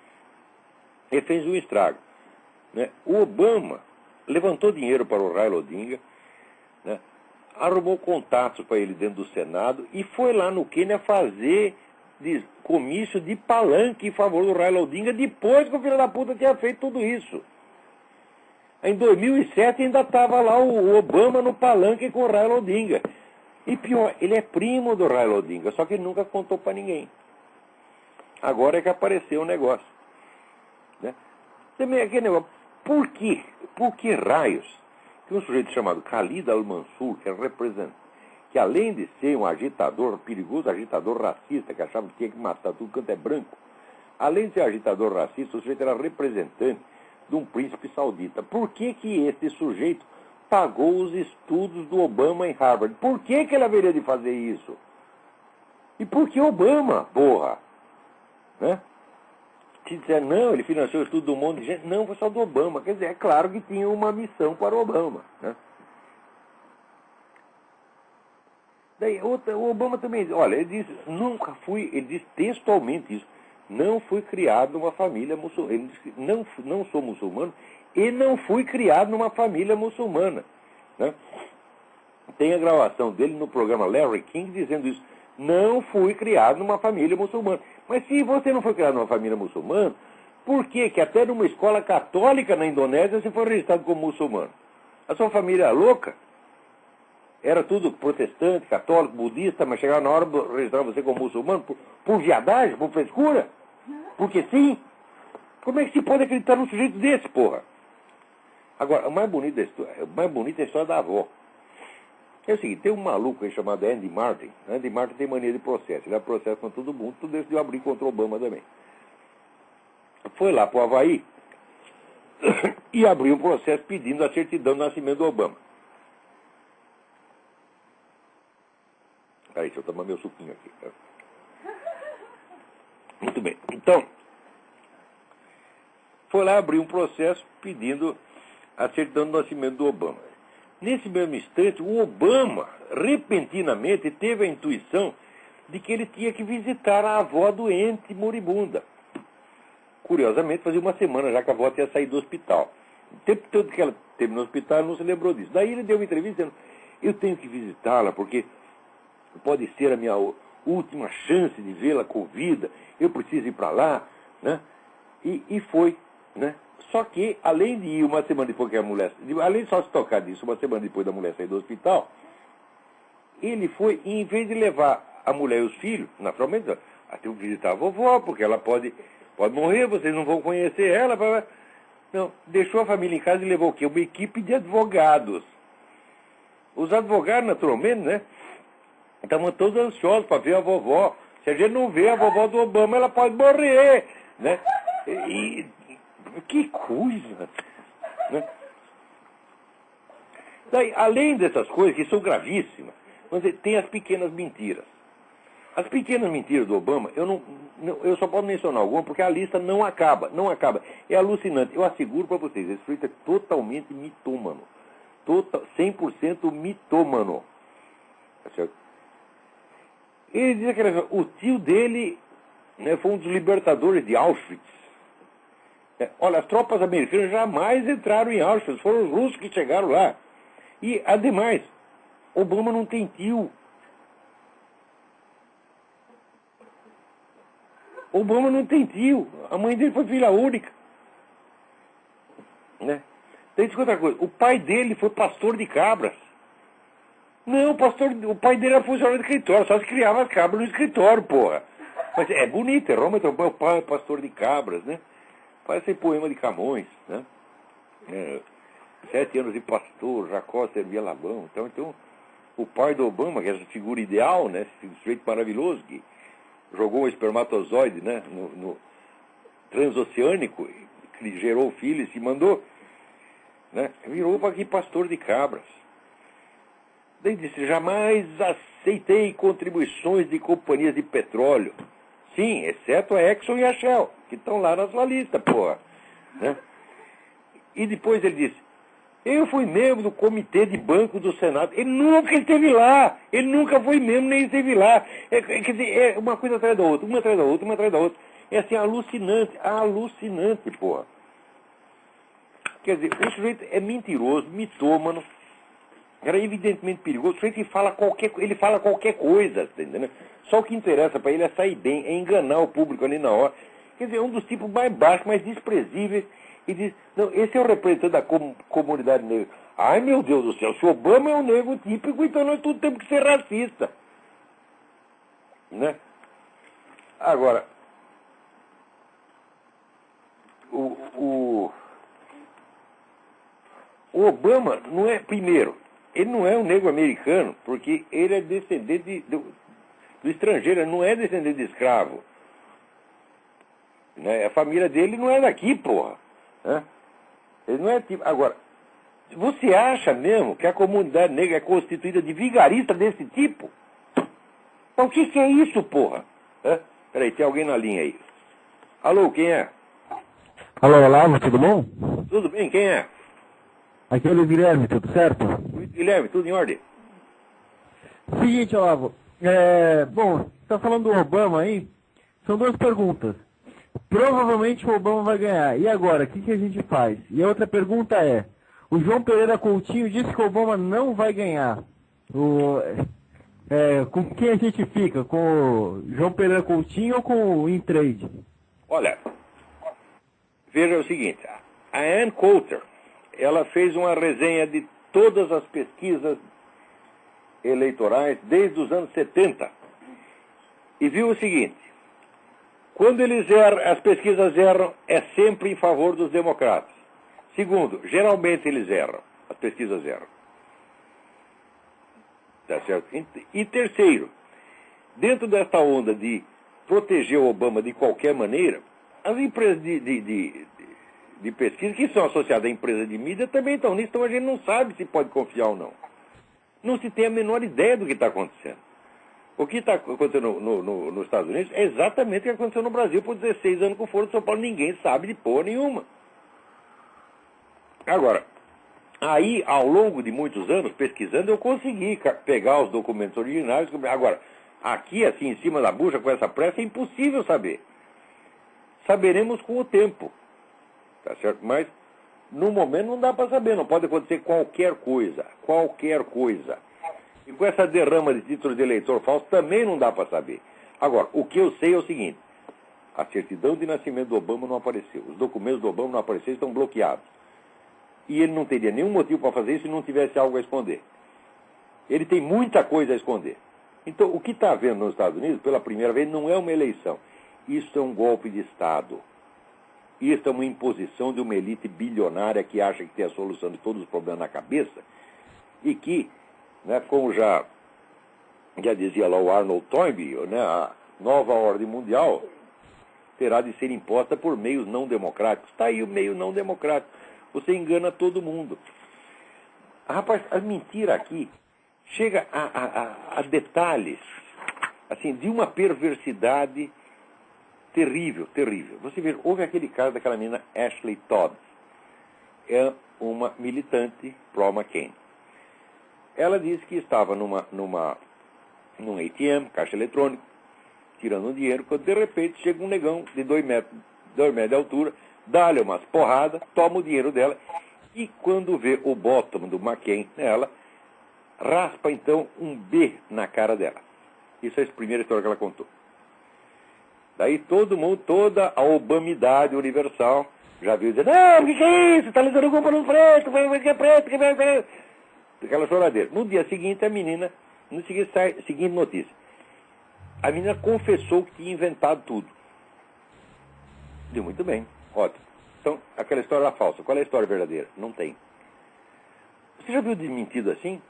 e fez um estrago. O Obama levantou dinheiro para o Raila Odinga, arrumou contatos para ele dentro do Senado e foi lá no Quênia fazer comício de palanque em favor do Raila Odinga depois que o filho da puta tinha feito tudo isso. Em 2007 ainda estava lá o Obama no palanque com o Raila Odinga. E pior, ele é primo do Raila Odinga, só que ele nunca contou para ninguém. Agora é que apareceu o negócio. Né? Também aquele negócio, por quê? Por que raios que um sujeito chamado Khalid al-Mansur, que é representante, que além de ser um agitador, perigoso agitador racista, que achava que tinha que matar tudo quanto é branco, além de ser agitador racista, o sujeito era representante de um príncipe saudita. Por que que esse sujeito pagou os estudos do Obama em Harvard? Por que que ele haveria de fazer isso? E por que Obama, porra? Né? Se disser, não, ele financiou o estudo de um monte de gente. Não, foi só do Obama. Quer dizer, é claro que tinha uma missão para o Obama. Né? Daí, o Obama também, olha, ele disse textualmente isso, não fui criado numa família muçulmana. Ele disse que não sou muçulmano e não fui criado numa família muçulmana. Né? Tem a gravação dele no programa Larry King dizendo isso. Não fui criado numa família muçulmana. Mas se você não foi criado numa família muçulmana, por que até numa escola católica na Indonésia você foi registrado como muçulmano? A sua família é louca? Era tudo protestante, católico, budista, mas chegava na hora de registrar você como muçulmano por viadagem, por frescura? Porque sim? Como é que se pode acreditar num sujeito desse, porra? Agora, o mais bonito é a história da avó. É o seguinte, tem um maluco aí chamado Andy Martin. Andy Martin tem mania de processo. Ele é processo com todo mundo, tudo decidiu abrir contra o Obama também. Foi lá para o Havaí e abriu um processo pedindo a certidão de nascimento do Obama. Peraí, deixa eu tomar meu suquinho aqui. Muito bem. Então, foi lá abrir um processo pedindo a certidão de nascimento do Obama. Nesse mesmo instante, o Obama, repentinamente, teve a intuição de que ele tinha que visitar a avó doente moribunda. Curiosamente, fazia uma semana já que a avó tinha saído do hospital. O tempo todo que ela esteve no hospital, ela não se lembrou disso. Daí ele deu uma entrevista dizendo, eu tenho que visitá-la porque pode ser a minha última chance de vê-la com vida, eu preciso ir para lá, né? E foi, né? Só que, além de ir uma semana depois que a mulher... Além de só se tocar disso, uma semana depois da mulher sair do hospital, ele foi, em vez de levar a mulher e os filhos, naturalmente, tem que visitar a vovó, porque ela pode morrer, vocês não vão conhecer ela. Não, deixou a família em casa e levou o quê? Uma equipe de advogados. Os advogados, naturalmente, né? Estavam todos ansiosos para ver a vovó. Se a gente não vê a vovó do Obama, ela pode morrer, né? Que coisa! Né? Daí, além dessas coisas, que são gravíssimas, tem as pequenas mentiras. As pequenas mentiras do Obama, eu só posso mencionar alguma, porque a lista não acaba. É alucinante. Eu asseguro para vocês, esse sujeito é totalmente mitômano. 100% mitômano. Tá certo? Ele diz que o tio dele, né, foi um dos libertadores de Auschwitz. Olha, as tropas americanas jamais entraram em Auschwitz, foram os russos que chegaram lá. E, ademais, Obama não tem tio. Obama não tem tio. A mãe dele foi filha única. Né? Tem outra coisa. O pai dele foi pastor de cabras. Não, o pai dele era funcionário de escritório, só se criava as cabras no escritório, porra. Mas é bonito, é Roma, então, o pai é pastor de cabras, né? Parece poema de Camões, né? 7 anos de pastor, Jacó servia Labão. Então, o pai do Obama, que é essa figura ideal, né? Esse sujeito maravilhoso, que jogou um espermatozoide, né? No transoceânico, que gerou filho e se mandou, né? Virou para aqui pastor de cabras. Daí disse, jamais aceitei contribuições de companhias de petróleo. Sim, exceto a Exxon e a Shell, que estão lá na sua lista, porra. Né? E depois ele disse, eu fui membro do comitê de banco do Senado. Ele nunca esteve lá. Ele nunca foi membro, nem esteve lá. Quer dizer, é uma coisa atrás da outra, uma atrás da outra, uma atrás da outra. É assim, alucinante, porra. Quer dizer, o sujeito é mentiroso, mitômano, era evidentemente perigoso. O sujeito ele fala qualquer coisa, tá entendendo? Só o que interessa para ele é sair bem, é enganar o público ali na hora. Quer dizer, é um dos tipos mais baixos, mais desprezíveis e diz, não, esse é o representante da comunidade negra. Ai, meu Deus do céu, se Obama é um negro típico, então nós tudo temos que ser racista. Né? Agora, o Obama não é, primeiro, ele não é um negro americano, porque ele é descendente do estrangeiro, ele não é descendente de escravo. Né? A família dele não é daqui, porra. Né? Ele não é tipo. Agora, você acha mesmo que a comunidade negra é constituída de vigaristas desse tipo? Então, o que é isso, porra? Peraí, tem alguém na linha aí. Alô, quem é? Alô, Olavo, tudo bom? Tudo bem, quem é? Aqui é o Luiz Guilherme, tudo certo? Luiz Guilherme, tudo em ordem? Seguinte, Olavo, bom, você está falando do Obama aí, são duas perguntas. Provavelmente o Obama vai ganhar. E agora, o que a gente faz? E a outra pergunta é, o João Pereira Coutinho disse que o Obama não vai ganhar. Com quem a gente fica? Com o João Pereira Coutinho ou com o Intrade? Olha, veja o seguinte, a Ann Coulter, ela fez uma resenha de todas as pesquisas eleitorais desde os anos 70 e viu o seguinte, quando as pesquisas erram, é sempre em favor dos democratas. Segundo, geralmente eles erram, as pesquisas erram. Tá certo? E terceiro, dentro desta onda de proteger o Obama de qualquer maneira, as empresas de pesquisa, que são associadas a empresas de mídia, também estão nisso, então a gente não sabe se pode confiar ou não. Não se tem a menor ideia do que está acontecendo. O que está acontecendo nos Estados Unidos é exatamente o que aconteceu no Brasil por 16 anos com o Foro de São Paulo. Ninguém sabe de porra nenhuma. Agora, aí, ao longo de muitos anos, pesquisando, eu consegui pegar os documentos originais. Agora, aqui, assim, em cima da bucha, com essa pressa, é impossível saber. Saberemos com o tempo. Tá certo? Mas, no momento, não dá para saber. Não pode acontecer qualquer coisa. Qualquer coisa. E com essa derrama de títulos de eleitor falso, também não dá para saber. Agora, o que eu sei é o seguinte. A certidão de nascimento do Obama não apareceu. Os documentos do Obama não apareceram, estão bloqueados. E ele não teria nenhum motivo para fazer isso se não tivesse algo a esconder. Ele tem muita coisa a esconder. Então, o que está havendo nos Estados Unidos, pela primeira vez, não é uma eleição. Isso é um golpe de Estado. Isso é uma imposição de uma elite bilionária que acha que tem a solução de todos os problemas na cabeça e que, né, como já dizia lá o Arnold Toynbee, né, a nova ordem mundial terá de ser imposta por meios não democráticos. Está aí o meio não democrático. Você engana todo mundo. Rapaz, a mentira aqui chega a detalhes, assim, de uma perversidade terrível, terrível. Você vê, houve aquele caso daquela menina Ashley Todd. É uma militante pró-McCain. Ela disse que estava num ATM, caixa eletrônico, tirando um dinheiro, quando de repente chega um negão de 2 metros de altura, dá-lhe umas porradas, toma o dinheiro dela, e quando vê o bottom do McCain nela, raspa então um B na cara dela. Isso é a primeira história que ela contou. Daí todo mundo, toda a obamidade universal, já viu dizer, não, o que é isso? Está levando culpa no preto, que é preto, que é preto. Aquela choradeira. No dia seguinte, a menina, no seguinte notícia, a menina confessou que tinha inventado tudo. Deu muito bem, ótimo. Então, aquela história era falsa. Qual é a história verdadeira? Não tem. Você já viu desmentido assim?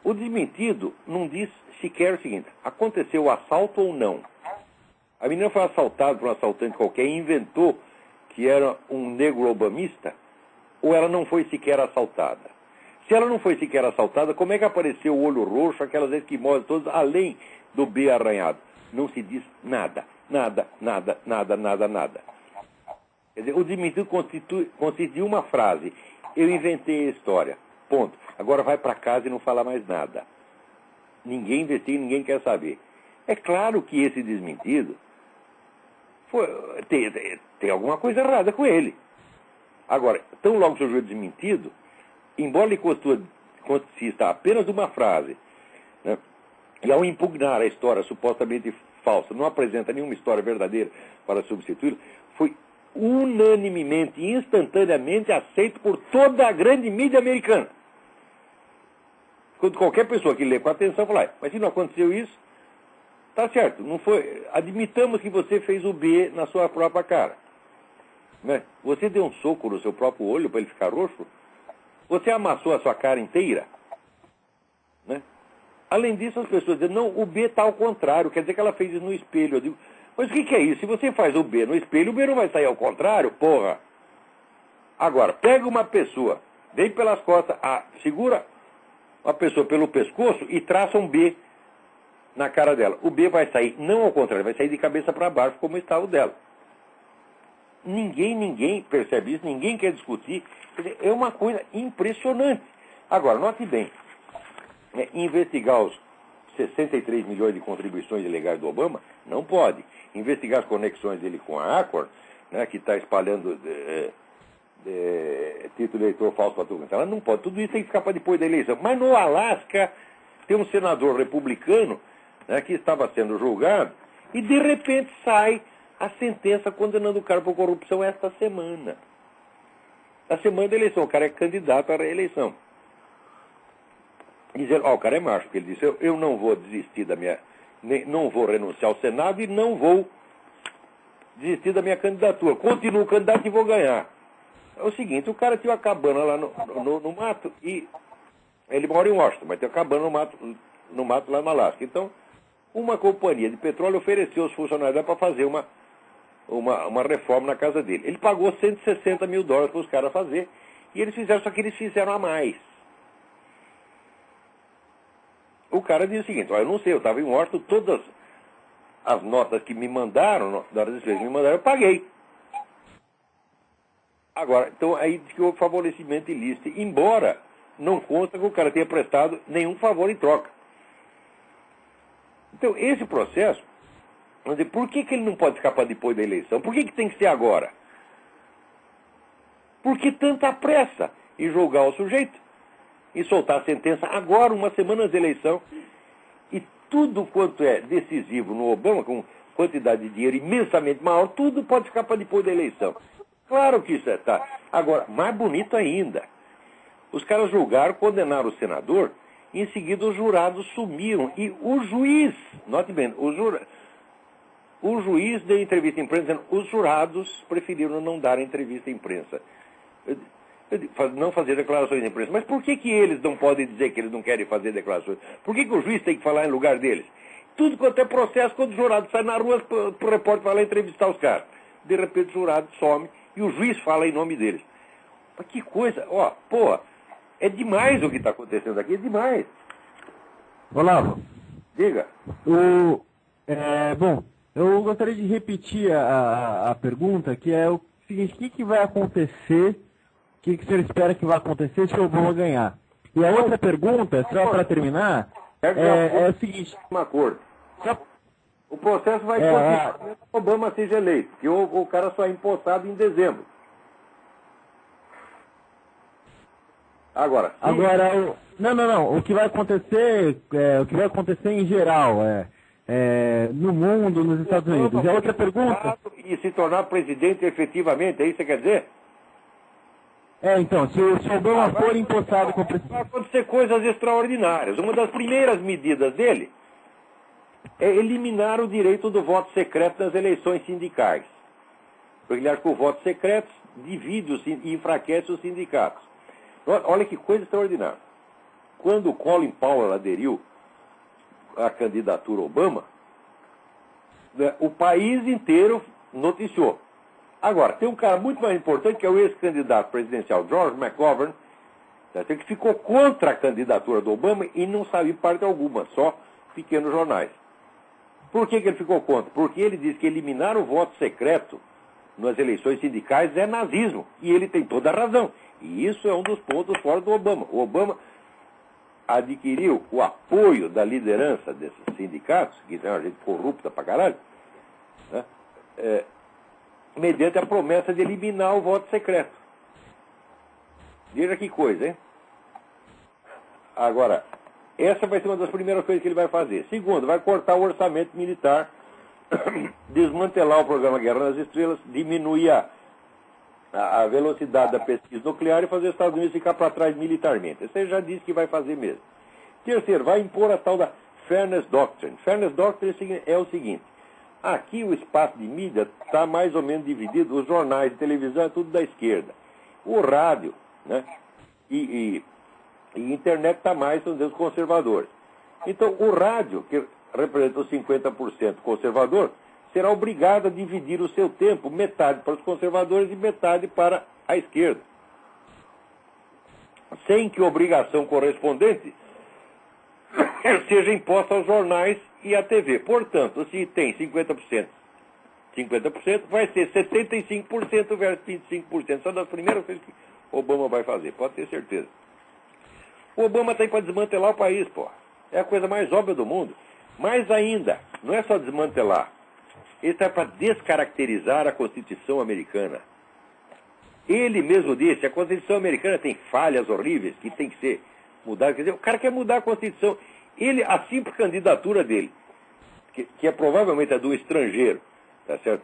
O desmentido não diz sequer o seguinte, aconteceu o assalto ou não? A menina foi assaltada por um assaltante qualquer e inventou que era um negro obamista, ou ela não foi sequer assaltada? Se ela não foi sequer assaltada, como é que apareceu o olho roxo, aquelas esquimosas todas, além do B arranhado? Não se diz nada, nada, nada, nada, nada, nada. Quer dizer, o desmentido consiste de uma frase. Eu inventei a história. Ponto. Agora vai para casa e não fala mais nada. Ninguém investiga, ninguém quer saber. É claro que esse desmentido tem alguma coisa errada com ele. Agora, tão logo surgiu desmentido, embora ele consista apenas de uma frase, né, e ao impugnar a história supostamente falsa, não apresenta nenhuma história verdadeira para substituí-lo, foi unanimemente, instantaneamente aceito por toda a grande mídia americana. Quando qualquer pessoa que lê com atenção fala, mas se não aconteceu isso, tá certo, não foi. Admitamos que você fez o B na sua própria cara. Né? Você deu um soco no seu próprio olho para ele ficar roxo? Você amassou a sua cara inteira? Né? Além disso, as pessoas dizem, não, o B está ao contrário, quer dizer que ela fez isso no espelho. Eu digo, mas o que é isso? Se você faz o B no espelho, o B não vai sair ao contrário, porra. Agora, pega uma pessoa, vem pelas costas, segura a pessoa pelo pescoço e traça um B na cara dela. O B vai sair, não ao contrário, vai sair de cabeça para baixo, como está o dela. Ninguém percebe isso, ninguém quer discutir. Quer dizer, é uma coisa impressionante. Agora, note bem, investigar os 63 milhões de contribuições ilegais do Obama, não pode. Investigar as conexões dele com a Accord, né, que está espalhando título de eleitor falso para tudo. Ela não pode. Tudo isso tem que ficar para depois da eleição. Mas no Alasca, tem um senador republicano, né, que estava sendo julgado, e de repente sai a sentença condenando o cara por corrupção esta semana. Na semana da eleição, o cara é candidato à reeleição. Dizendo, o cara é macho, porque ele disse, eu não vou desistir da minha... não vou renunciar ao Senado e não vou desistir da minha candidatura. Continuo candidato e vou ganhar. É o seguinte, o cara tinha uma cabana lá no mato e... Ele mora em Washington, mas tem uma cabana no mato lá no Alasca. Então, uma companhia de petróleo ofereceu aos funcionários para fazer uma reforma na casa dele. Ele pagou $160 mil para os caras fazer, e eles fizeram, só que eles fizeram a mais. O cara disse o seguinte, eu não sei, eu estava em Washington, todas as notas que me mandaram, eu paguei. Agora, então aí diz que houve favorecimento ilícito, embora não consta que o cara tenha prestado nenhum favor em troca. Então, esse processo, por que ele não pode ficar para depois da eleição? Por que tem que ser agora? Por que tanta pressa em julgar o sujeito? E soltar a sentença agora, uma semana antes da eleição? E tudo quanto é decisivo no Obama, com quantidade de dinheiro imensamente maior, tudo pode ficar para depois da eleição. Claro que isso tá. Agora, mais bonito ainda, os caras julgaram, condenaram o senador, e em seguida os jurados sumiram. E o juiz, note bem, o juiz deu entrevista à imprensa dizendo os jurados preferiram não dar entrevista à imprensa. Não fazer declarações à imprensa. Mas por que eles não podem dizer que eles não querem fazer declarações? Por que o juiz tem que falar em lugar deles? Tudo quanto é processo, quando o jurado sai na rua, o repórter vai lá entrevistar os caras. De repente o jurado some e o juiz fala em nome deles. Mas que coisa, é demais o que está acontecendo aqui, é demais. Olavo. Diga. Bom, eu gostaria de repetir a pergunta, que é o seguinte, o que vai acontecer, o que o senhor espera que vai acontecer se o Obama ganhar? E a outra pergunta, só para terminar, é o seguinte... Um acordo. O processo vai continuar se o Obama seja eleito, porque o cara só é empossado em dezembro. Agora, não. O que vai acontecer, em geral, no mundo, nos Estados Unidos. E a outra pergunta... E se tornar presidente efetivamente, é isso que você quer dizer? Então, se o Obama for empossado como presidente... Vai acontecer coisas extraordinárias. Uma das primeiras medidas dele é eliminar o direito do voto secreto nas eleições sindicais. Porque ele acha que o voto secreto divide e enfraquece os sindicatos. Olha que coisa extraordinária. Quando o Colin Powell aderiu à candidatura Obama, o país inteiro noticiou. Agora, tem um cara muito mais importante, que é o ex-candidato presidencial George McGovern, que ficou contra a candidatura do Obama e não saiu parte alguma, só pequenos jornais. Por que ele ficou contra? Porque ele diz que eliminar o voto secreto nas eleições sindicais é nazismo. E ele tem toda a razão. E isso é um dos pontos fortes do Obama. O Obama adquiriu o apoio da liderança desses sindicatos, que tem uma gente corrupta pra caralho, né, mediante a promessa de eliminar o voto secreto. Veja que coisa, hein? Agora, essa vai ser uma das primeiras coisas que ele vai fazer. Segundo, vai cortar o orçamento militar, desmantelar o programa Guerra nas Estrelas, diminuir a velocidade da pesquisa nuclear e fazer os Estados Unidos ficar para trás militarmente. Isso ele já disse que vai fazer mesmo. Terceiro, vai impor a tal da Fairness Doctrine. Fairness Doctrine é o seguinte: aqui o espaço de mídia está mais ou menos dividido, os jornais de televisão é tudo da esquerda. O rádio, né, e internet está mais, vamos dizer, os conservadores. Então, o rádio, que representa os 50% conservador, será obrigado a dividir o seu tempo, metade para os conservadores e metade para a esquerda. Sem que obrigação correspondente seja imposta aos jornais e à TV. Portanto, se tem 50%, vai ser 75% versus 25%. Só das primeiras coisas que Obama vai fazer, pode ter certeza. O Obama tem para desmantelar o país, pô. É a coisa mais óbvia do mundo. Mais ainda, não é só desmantelar. Ele está para descaracterizar a Constituição americana. Ele mesmo disse, a Constituição americana tem falhas horríveis que tem que ser mudada. Quer dizer, o cara quer mudar a Constituição. Ele, a simples candidatura dele, que é provavelmente a do estrangeiro, tá certo?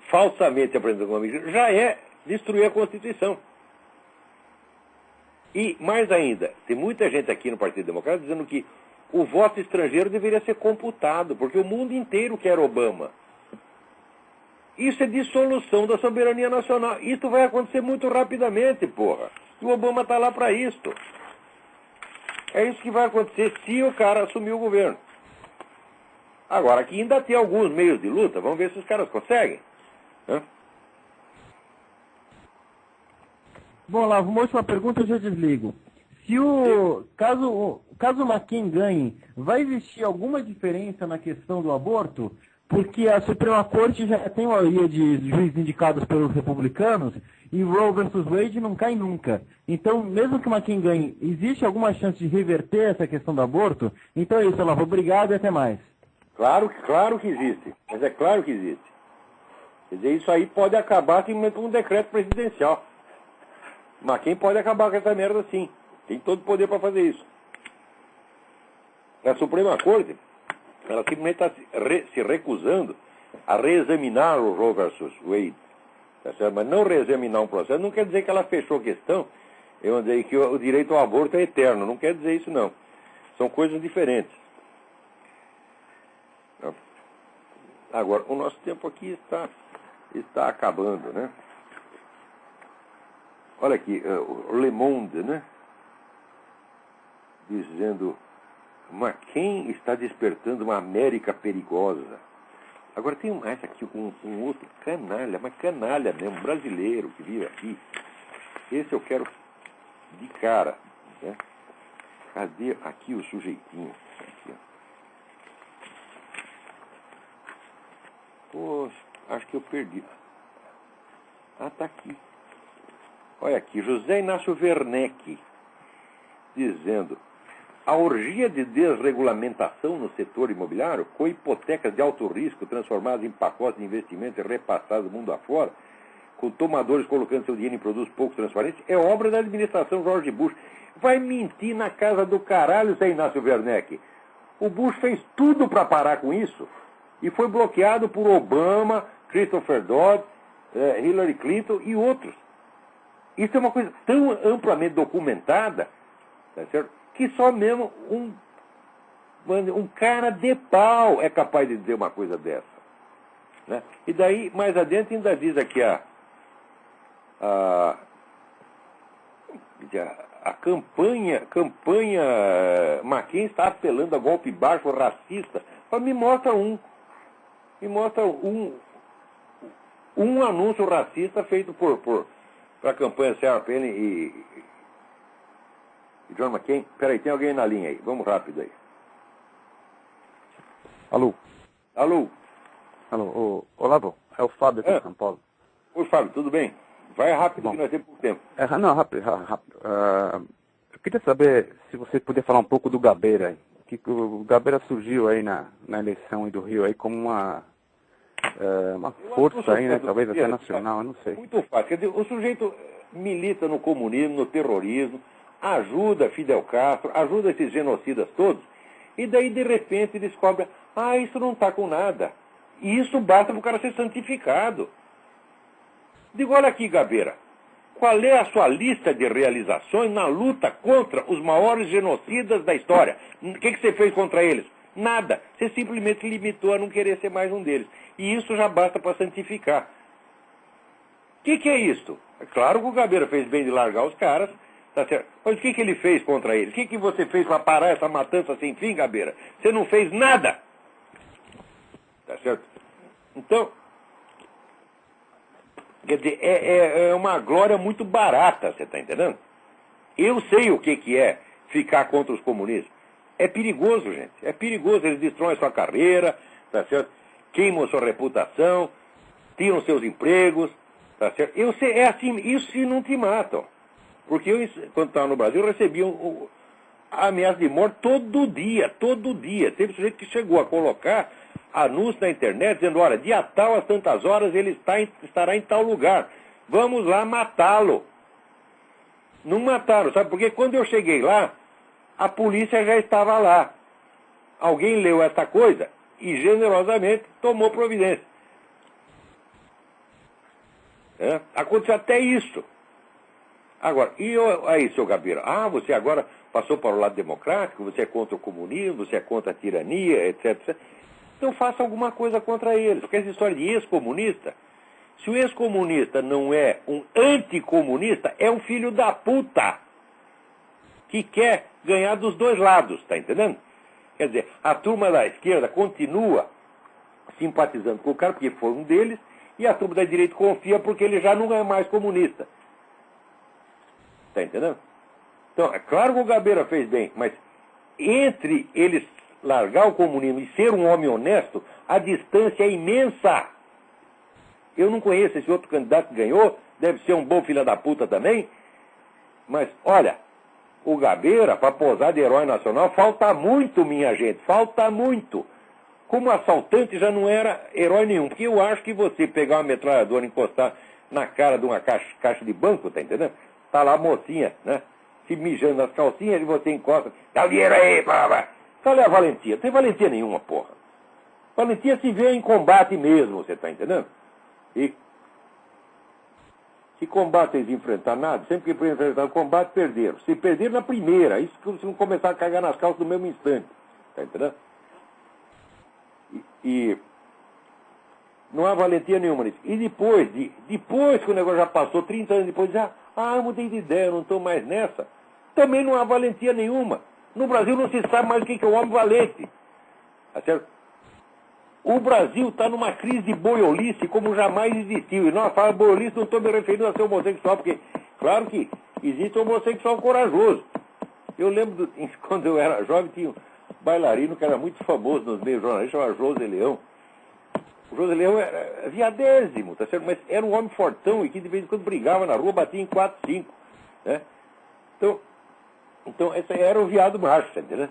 Falsamente apresentado como americano, já é destruir a Constituição. E, mais ainda, tem muita gente aqui no Partido Democrata dizendo que o voto estrangeiro deveria ser computado, porque o mundo inteiro quer Obama. Isso é dissolução da soberania nacional. Isso vai acontecer muito rapidamente, porra. E o Obama está lá para isso. É isso que vai acontecer se o cara assumir o governo. Agora, aqui ainda tem alguns meios de luta. Vamos ver se os caras conseguem. Hã? Bom, lá, uma última pergunta e eu já desligo. Se caso o McCain ganhe, vai existir alguma diferença na questão do aborto? Porque a Suprema Corte já tem uma maioria de juízes indicados pelos republicanos e Roe versus Wade não cai nunca. Então, mesmo que o McCain ganhe, existe alguma chance de reverter essa questão do aborto? Então é isso, Olavo. Obrigado e até mais. Claro que existe. Mas é claro que existe. Quer dizer, isso aí pode acabar simplesmente com um decreto presidencial. McCain pode acabar com essa merda sim. Tem todo o poder para fazer isso. A Suprema Corte, ela simplesmente está se recusando a reexaminar o Roe versus Wade. Tá certo? Mas não reexaminar um processo não quer dizer que ela fechou a questão, que o direito ao aborto é eterno. Não quer dizer isso, não. São coisas diferentes. Agora, o nosso tempo aqui está acabando, né? Olha aqui, o Le Monde, né? Dizendo, McCain está despertando uma América perigosa. Agora tem mais aqui um outro canalha, mas canalha mesmo, brasileiro que vive aqui. Esse eu quero de cara, né? Cadê aqui o sujeitinho? Aqui, ó. Poxa, acho que eu perdi. Ah, tá aqui. Olha aqui, José Inácio Werneck, dizendo: a orgia de desregulamentação no setor imobiliário, com hipotecas de alto risco transformadas em pacotes de investimento e repassadas mundo afora, com tomadores colocando seu dinheiro em produtos pouco transparentes, é obra da administração George Bush. Vai mentir na casa do caralho, Zé Inácio Werneck. O Bush fez tudo para parar com isso e foi bloqueado por Obama, Christopher Dodd, Hillary Clinton e outros. Isso é uma coisa tão amplamente documentada, tá certo? Que só mesmo um cara de pau é capaz de dizer uma coisa dessa. Né? E daí, mais adiante, ainda diz aqui a campanha McCain está apelando a golpe baixo, racista. Mas me mostra um anúncio racista feito para a campanha Sarah Palin e John McCain. Peraí, tem alguém na linha aí. Vamos rápido aí. Alô? Alô? Alô, Olavo, é o Fábio aqui de São Paulo. Oi, Fábio, tudo bem? Vai rápido, que nós temos pouco tempo. Não, rápido. Eu queria saber se você podia falar um pouco do Gabeira aí. Que o Gabeira surgiu aí na eleição aí do Rio aí como uma força aí, né? Talvez até nacional, eu não sei. Muito fácil. Quer dizer, o sujeito milita no comunismo, no terrorismo, ajuda Fidel Castro, ajuda esses genocidas todos, e daí de repente descobre, isso não está com nada. E isso basta para o cara ser santificado. Digo, olha aqui, Gabeira, qual é a sua lista de realizações na luta contra os maiores genocidas da história? O que você fez contra eles? Nada. Você simplesmente limitou a não querer ser mais um deles. E isso já basta para santificar. O que é isto? É claro que o Gabeira fez bem de largar os caras, tá certo? Mas o que ele fez contra eles? O que você fez para parar essa matança sem fim, Gabeira? Você não fez nada. Tá certo? Então, quer dizer, é uma glória muito barata, você está entendendo? Eu sei o que é ficar contra os comunistas. É perigoso, gente. É perigoso. Eles destroem sua carreira, tá certo? Queimam sua reputação, tiram seus empregos, tá certo? Eu sei, é assim, isso se não te matam. Porque eu, quando estava no Brasil, eu recebia ameaça de morte todo dia, todo dia. Teve sujeito que chegou a colocar anúncio na internet dizendo, olha, dia tal, às tantas horas, ele estará em tal lugar. Vamos lá matá-lo. Não mataram, sabe? Porque quando eu cheguei lá, a polícia já estava lá. Alguém leu essa coisa e generosamente tomou providência. Aconteceu até isso. Agora, aí, seu Gabeira, você agora passou para o lado democrático, você é contra o comunismo, você é contra a tirania, etc. Então faça alguma coisa contra eles. Porque essa história de ex-comunista, se o ex-comunista não é um anticomunista, é um filho da puta que quer ganhar dos dois lados, tá entendendo? Quer dizer, a turma da esquerda continua simpatizando com o cara, porque foi um deles, e a turma da direita confia porque ele já não é mais comunista. Tá entendendo? Então, é claro que o Gabeira fez bem, mas entre eles largar o comunismo e ser um homem honesto, a distância é imensa. Eu não conheço esse outro candidato que ganhou, deve ser um bom filho da puta também, mas, olha, o Gabeira, para posar de herói nacional, falta muito, minha gente, falta muito. Como assaltante já não era herói nenhum, porque eu acho que você pegar uma metralhadora e encostar na cara de uma caixa de banco, tá entendendo? Tá lá a mocinha, né? Se mijando nas calcinhas e você encosta, dá o dinheiro aí, blá. Qual é a valentia? Não tem valentia nenhuma, porra. Valentia se vê em combate mesmo, você tá entendendo? E se combate eles enfrentar nada, sempre que enfrentar o combate, perderam. Se perderam na primeira, isso se não começar a cagar nas calças no mesmo instante. Tá entendendo? E não há valentia nenhuma nisso. E depois que o negócio já passou, 30 anos depois, eu mudei de ideia, eu não estou mais nessa. Também não há valentia nenhuma. No Brasil não se sabe mais o que é o homem valente. Tá certo? O Brasil está numa crise de boiolice como jamais existiu. E nós falamos boiolice, não estou me referindo a ser homossexual, porque, claro que existe homossexual corajoso. Eu lembro, quando eu era jovem, tinha um bailarino que era muito famoso nos meios jornalistas, chamado José Leão. O José Leão era viadésimo, tá certo? Mas era um homem fortão e que de vez em quando brigava na rua, batia em 4, 5. Né? Então esse era o viado macho, tá entendendo?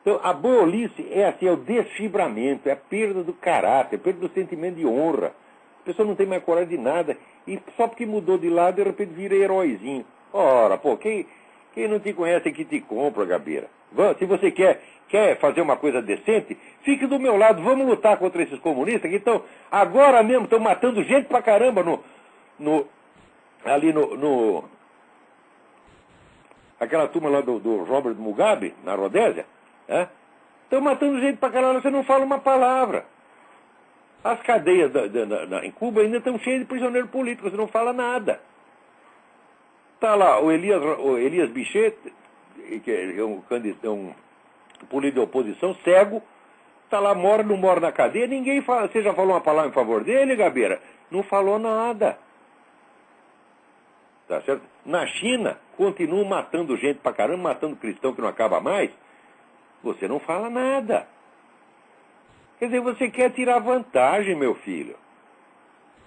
Então, a boiolice é assim, é o desfibramento, é a perda do caráter, a perda do sentimento de honra. A pessoa não tem mais coragem de nada. E só porque mudou de lado, de repente vira heróizinho. Ora, pô, quem não te conhece é que te compra, Gabeira. Se você quer fazer uma coisa decente, fique do meu lado. Vamos lutar contra esses comunistas que estão, agora mesmo, estão matando gente pra caramba ali no aquela turma lá do Robert Mugabe, na Rodésia. Estão matando gente pra caralho, você não fala uma palavra. As cadeias em Cuba ainda estão cheias de prisioneiro político, você não fala nada. Está lá o Elias Bichet, que é um político de oposição, cego, está lá, não mora na cadeia, ninguém fala. Você já falou uma palavra em favor dele, Gabeira? Não falou nada. Tá certo? Na China, continuam matando gente pra caramba, matando cristão que não acaba mais. Você não fala nada. Quer dizer, você quer tirar vantagem, meu filho.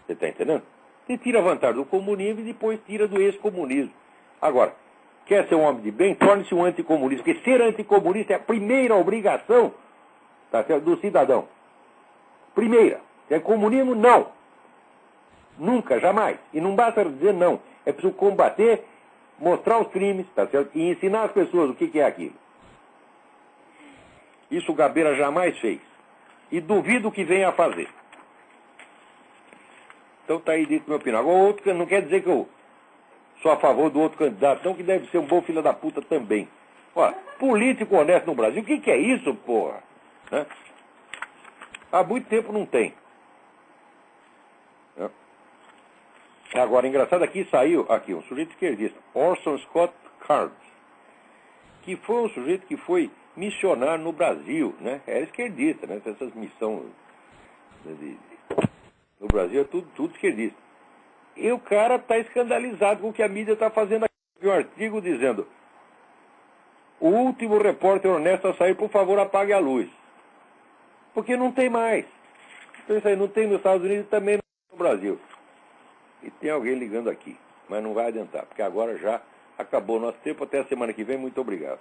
Você está entendendo? Você tira vantagem do comunismo e depois tira do ex-comunismo. Agora, quer ser um homem de bem? Torne-se um anticomunista. Porque ser anticomunista é a primeira obrigação, tá certo, do cidadão. Primeira. É comunismo? Não. Nunca, jamais. E não basta dizer não. É preciso combater, mostrar os crimes, tá certo? E ensinar as pessoas o que é aquilo. Isso o Gabeira jamais fez. E duvido que venha a fazer. Então está aí dito minha opinião. Agora, outro, não quer dizer que eu sou a favor do outro candidato, não, que deve ser um bom filho da puta também. Ó, político honesto no Brasil, o que é isso, porra? Né? Há muito tempo não tem. Né? Agora, engraçado, aqui saiu um sujeito esquerdista, Orson Scott Card, que foi um sujeito que foi missionário no Brasil, né? Era esquerdista, né? Essas missões no Brasil é tudo esquerdista. E o cara está escandalizado com o que a mídia está fazendo aqui. Um artigo dizendo: o último repórter honesto a sair, por favor, apague a luz. Porque não tem mais. Então isso aí não tem nos Estados Unidos e também não tem no Brasil. E tem alguém ligando aqui, mas não vai adiantar, porque agora já acabou o nosso tempo. Até a semana que vem. Muito obrigado.